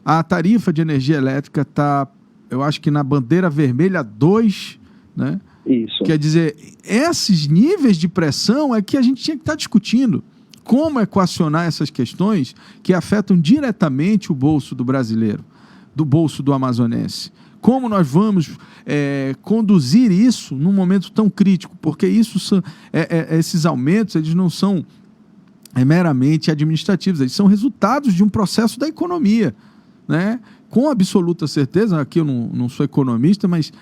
A tarifa de energia elétrica está, eu acho que na bandeira vermelha 2, né? Isso. Quer dizer, esses níveis de pressão é que a gente tinha que estar discutindo. Como equacionar essas questões que afetam diretamente o bolso do brasileiro, do bolso do amazonense? Como nós vamos conduzir isso num momento tão crítico? Porque esses aumentos eles não são meramente administrativos, eles são resultados de um processo da economia, né? Com absoluta certeza, aqui eu não sou economista, mas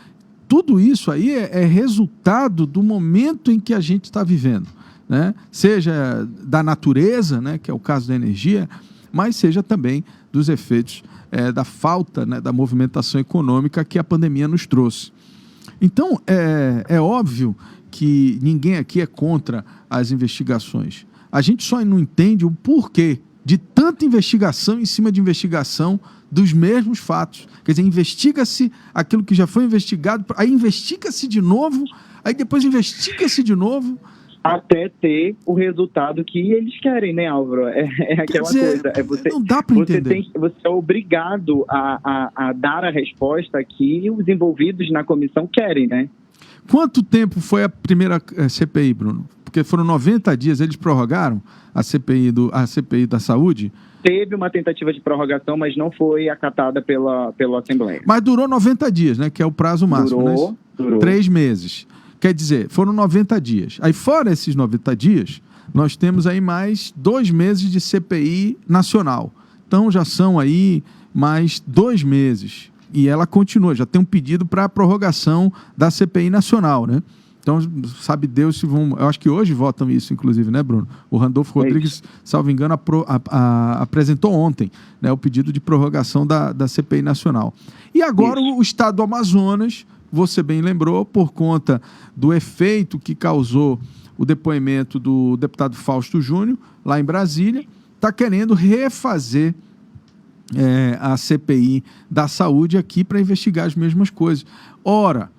tudo isso aí é resultado do momento em que a gente está vivendo, né? Seja da natureza, né, que é o caso da energia, mas seja também dos efeitos da falta, né, da movimentação econômica que a pandemia nos trouxe. Então, é óbvio que ninguém aqui é contra as investigações. A gente só não entende o porquê de tanta investigação em cima de investigação dos mesmos fatos. Quer dizer, investiga-se aquilo que já foi investigado, aí investiga-se de novo, aí depois investiga-se de novo. Até ter o resultado que eles querem, né, Álvaro? É aquela coisa. Não dá para entender. Você é obrigado a dar a resposta que os envolvidos na comissão querem, né? Quanto tempo foi a primeira CPI, Bruno? Porque foram 90 dias, eles prorrogaram a CPI da saúde? Teve uma tentativa de prorrogação, mas não foi acatada pela Assembleia. Mas durou 90 dias, né? Que é o prazo máximo, durou. 3 meses. Quer dizer, foram 90 dias. Aí, fora esses 90 dias, nós temos aí mais 2 meses de CPI nacional. Então, já são aí mais 2 meses. E ela continua, já tem um pedido para a prorrogação da CPI nacional, né? Então, sabe Deus se vão... Eu acho que hoje votam isso, inclusive, né, Bruno? O Randolfo Rodrigues, salvo engano, apresentou ontem, né, o pedido de prorrogação da CPI nacional. E agora o estado do Amazonas, você bem lembrou, por conta do efeito que causou o depoimento do deputado Fausto Júnior, lá em Brasília, está querendo refazer a CPI da saúde aqui para investigar as mesmas coisas. Ora,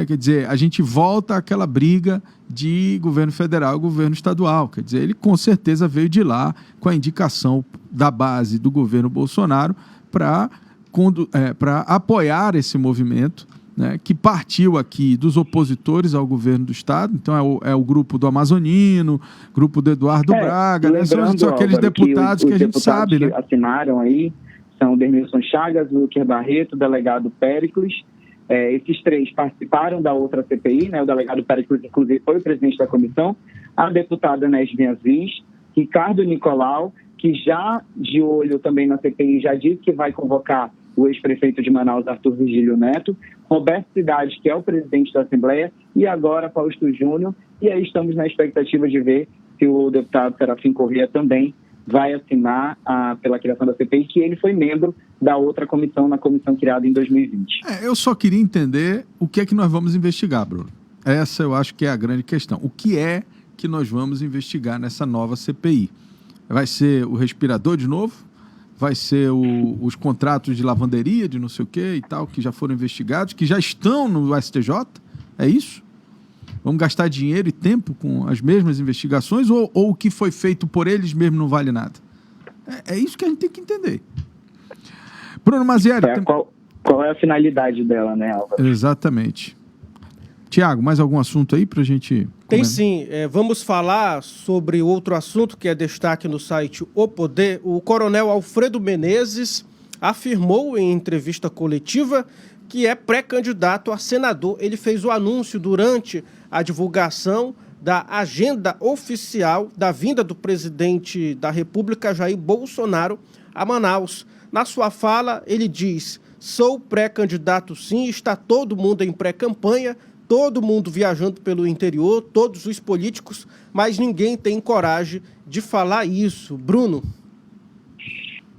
quer dizer, a gente volta àquela briga de governo federal e governo estadual. Quer dizer, ele com certeza veio de lá com a indicação da base do governo Bolsonaro para apoiar esse movimento, né, que partiu aqui dos opositores ao governo do Estado. Então é o grupo do Amazonino, grupo do Eduardo Braga, né, são aqueles deputados que a gente sabe, né? Assinaram aí, são Dermilson Chagas, Luquer Barreto, o delegado Péricles. Esses 3 participaram da outra CPI, né? O delegado Péricles, inclusive, foi o presidente da comissão, a deputada Nesbia Aziz, Ricardo Nicolau, que já de olho também na CPI já disse que vai convocar o ex-prefeito de Manaus, Arthur Virgílio Neto, Roberto Cidade, que é o presidente da Assembleia, e agora Fausto Júnior, e aí estamos na expectativa de ver se o deputado Serafim Corrêa também vai assinar pela criação da CPI, que ele foi membro da outra comissão, na comissão criada em 2020. Eu só queria entender o que é que nós vamos investigar, Bruno. Essa eu acho que é a grande questão. O que é que nós vamos investigar nessa nova CPI? Vai ser o respirador de novo? Vai ser os contratos de lavanderia, de não sei o quê e tal, que já foram investigados, que já estão no STJ? É isso? Vamos gastar dinheiro e tempo com as mesmas investigações ou o que foi feito por eles mesmo não vale nada? É isso que a gente tem que entender. Bruno Mazieri... Qual é a finalidade dela, né, Álvaro? Exatamente. Tiago, mais algum assunto aí para a gente... Tem sim. Vamos falar sobre outro assunto que é destaque no site O Poder. O coronel Alfredo Menezes afirmou em entrevista coletiva que é pré-candidato a senador. Ele fez o anúncio durante a divulgação da agenda oficial da vinda do presidente da República, Jair Bolsonaro, a Manaus. Na sua fala, ele diz: sou pré-candidato sim, está todo mundo em pré-campanha, todo mundo viajando pelo interior, todos os políticos, mas ninguém tem coragem de falar isso. Bruno?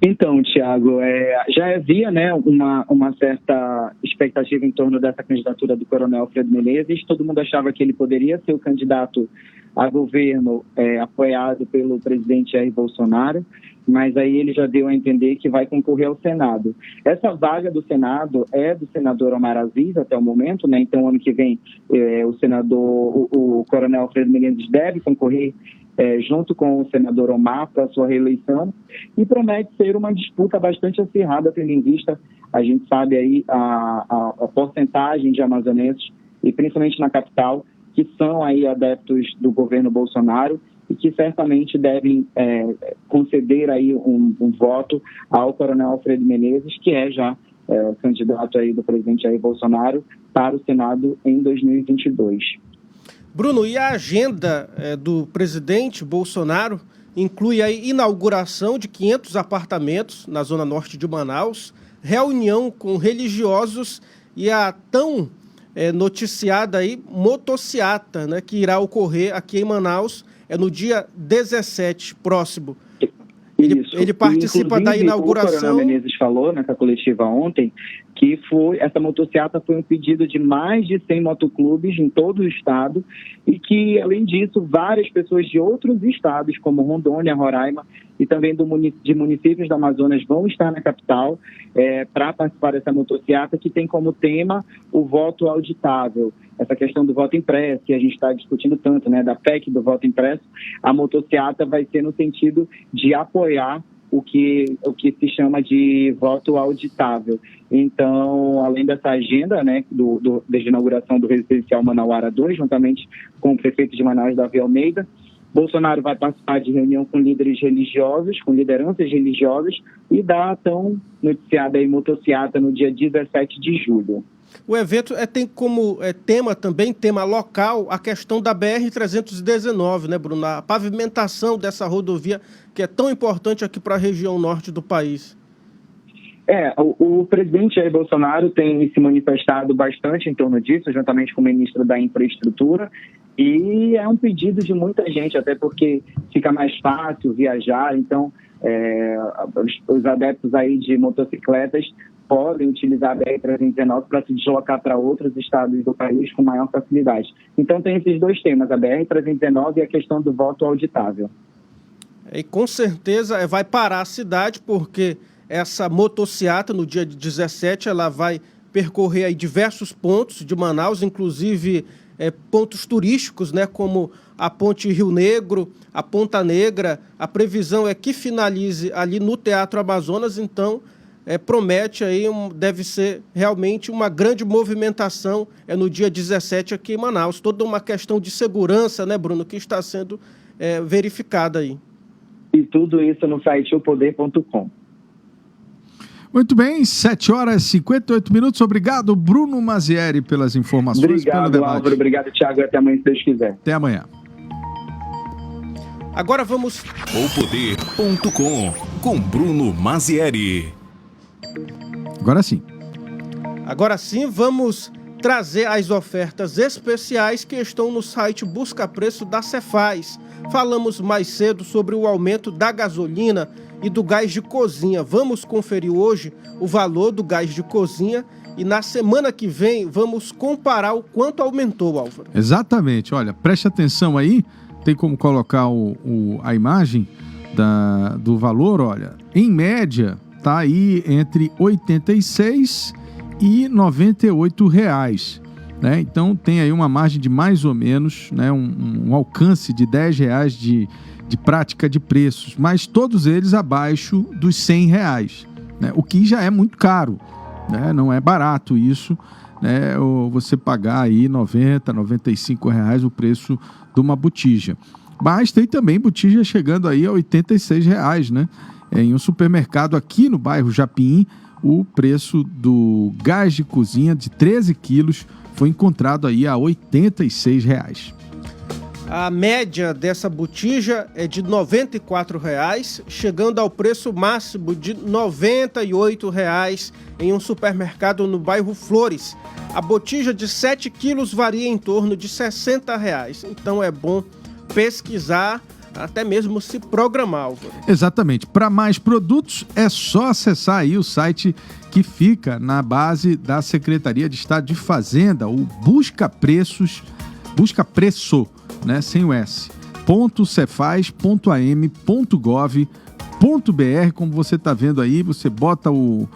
Então, Tiago, já havia, né, uma certa expectativa em torno dessa candidatura do coronel Alfredo Menezes. Todo mundo achava que ele poderia ser o candidato a governo apoiado pelo presidente Jair Bolsonaro, mas aí ele já deu a entender que vai concorrer ao Senado. Essa vaga do Senado é do senador Omar Aziz até o momento, né? Então, ano que vem, o coronel Alfredo Menezes deve concorrer junto com o senador Omar para a sua reeleição, e promete ser uma disputa bastante acirrada, tendo em vista, a gente sabe aí, a porcentagem de amazonenses, e principalmente na capital, que são aí adeptos do governo Bolsonaro e que certamente devem conceder aí um voto ao coronel Alfredo Menezes, que é já candidato aí do presidente Jair Bolsonaro para o Senado em 2022. Bruno, e a agenda do presidente Bolsonaro inclui a inauguração de 500 apartamentos na zona norte de Manaus, reunião com religiosos e a tão noticiada aí motociata, né, que irá ocorrer aqui em Manaus no dia 17 próximo. Ele participa da inauguração. O coronel Menezes falou nessa coletiva ontem que essa motociata foi um pedido de mais de 100 motoclubes em todo o estado e que, além disso, várias pessoas de outros estados, como Rondônia, Roraima, e também de municípios do Amazonas vão estar na capital para participar dessa motociata, que tem como tema o voto auditável. Essa questão do voto impresso, que a gente está discutindo tanto, né, da PEC do voto impresso, a motociata vai ser no sentido de apoiar o que se chama de voto auditável. Então, além dessa agenda, né, desde a inauguração do Residencial Manauara 2, juntamente com o prefeito de Manaus, Davi Almeida, Bolsonaro vai participar de reunião com líderes religiosos, com lideranças religiosas, e dá a tão noticiada aí motociata no dia 17 de julho. O evento tem como tema local, a questão da BR-319, né, Bruno? A pavimentação dessa rodovia, que é tão importante aqui para a região norte do país. O presidente Jair Bolsonaro tem se manifestado bastante em torno disso, juntamente com o ministro da Infraestrutura, e é um pedido de muita gente, até porque fica mais fácil viajar, então os adeptos aí de motocicletas podem utilizar a BR-319 para se deslocar para outros estados do país com maior facilidade. Então tem esses dois temas, a BR-319 e a questão do voto auditável. E com certeza vai parar a cidade, porque essa motociata, no dia 17, ela vai percorrer aí diversos pontos de Manaus, inclusive pontos turísticos, né, como a Ponte Rio Negro, a Ponta Negra. A previsão é que finalize ali no Teatro Amazonas, então promete aí, deve ser realmente uma grande movimentação no dia 17 aqui em Manaus. Toda uma questão de segurança, né, Bruno, que está sendo verificada aí. E tudo isso no site opoder.com. Muito bem, 7h58. Obrigado, Bruno Mazieri, pelas informações. Obrigado, pelo Álvaro. Obrigado, Thiago. Até amanhã, se Deus quiser. Até amanhã. Agora vamos... opoder.com com Bruno Mazieri. Agora sim, vamos trazer as ofertas especiais que estão no site Busca Preço da Cefaz. Falamos mais cedo sobre o aumento da gasolina e do gás de cozinha. Vamos conferir hoje o valor do gás de cozinha e na semana que vem vamos comparar o quanto aumentou, Álvaro. Exatamente. Olha, preste atenção aí. Tem como colocar a imagem do valor, olha. Em média, está aí entre R$ 86 e R$ 98 reais, né? Então tem aí uma margem de mais ou menos, né, um alcance de R$ 10 reais de prática de preços, mas todos eles abaixo dos R$ 100 reais, né? O que já é muito caro, né? Não é barato isso, né? Ou você pagar aí R$ 90, R$ 95 reais o preço de uma botija. Mas tem também botija chegando aí a R$ 86 reais, né? Em um supermercado aqui no bairro Japim, o preço do gás de cozinha de 13 quilos foi encontrado aí a R$ 86 reais. A média dessa botija é de R$ 94 reais, chegando ao preço máximo de R$ 98 reais em um supermercado no bairro Flores. A botija de 7 quilos varia em torno de R$ 60 reais. Então é bom pesquisar, até mesmo se programar, Álvaro. Exatamente. Para mais produtos, é só acessar aí o site que fica na base da Secretaria de Estado de Fazenda, o Busca Preço, né, sem o S, .cefaz.am.gov.br. Como você está vendo aí, você bota o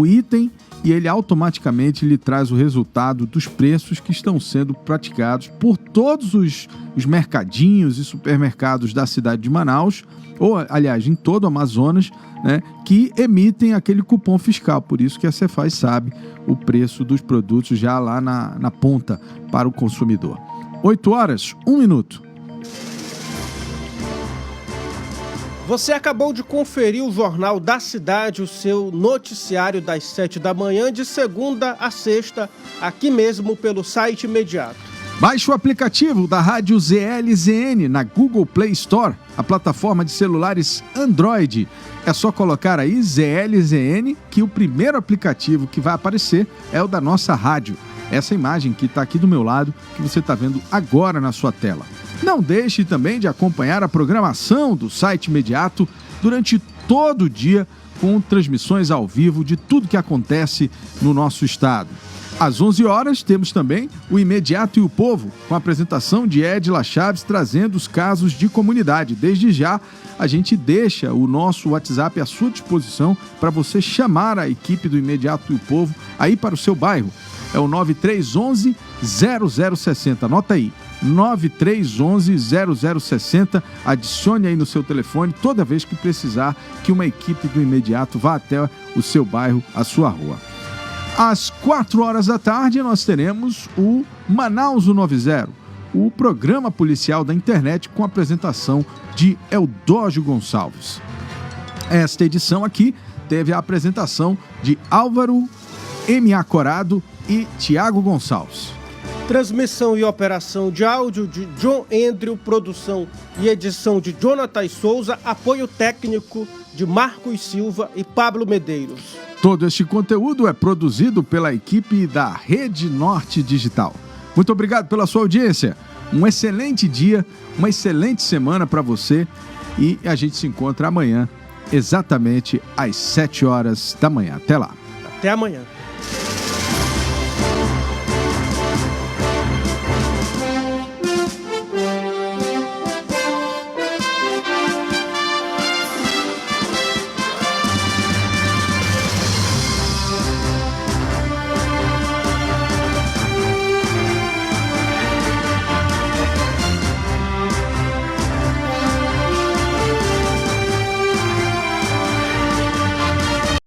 item e ele automaticamente lhe traz o resultado dos preços que estão sendo praticados por todos os mercadinhos e supermercados da cidade de Manaus, ou, aliás, em todo o Amazonas, né, que emitem aquele cupom fiscal. Por isso que a Cefaz sabe o preço dos produtos já lá na ponta para o consumidor. 8h01. Você acabou de conferir o Jornal da Cidade, o seu noticiário das 7 da manhã, de segunda a sexta, aqui mesmo pelo site Imediato. Baixe o aplicativo da Rádio ZLZN na Google Play Store, a plataforma de celulares Android. É só colocar aí ZLZN, que o primeiro aplicativo que vai aparecer é o da nossa rádio. Essa imagem que está aqui do meu lado, que você está vendo agora na sua tela. Não deixe também de acompanhar a programação do site Imediato durante todo o dia, com transmissões ao vivo de tudo que acontece no nosso estado. Às 11 horas, temos também o Imediato e o Povo, com a apresentação de Edila Chaves, trazendo os casos de comunidade. Desde já, a gente deixa o nosso WhatsApp à sua disposição para você chamar a equipe do Imediato e o Povo aí para o seu bairro. É o 9311-0060. Anota aí, 9311-0060. Adicione aí no seu telefone toda vez que precisar que uma equipe do Imediato vá até o seu bairro, a sua rua. Às 4 horas da tarde, nós teremos o Manaus 90, o programa policial da internet com a apresentação de Eudógio Gonçalves. Esta edição aqui teve a apresentação de Álvaro M.A. Corado e Tiago Gonçalves. Transmissão e operação de áudio de John Andrew, produção e edição de Jonathan Souza, apoio técnico de Marcos Silva e Pablo Medeiros. Todo este conteúdo é produzido pela equipe da Rede Norte Digital. Muito obrigado pela sua audiência. Um excelente dia, uma excelente semana para você e a gente se encontra amanhã, exatamente às 7 horas da manhã. Até lá. Até amanhã.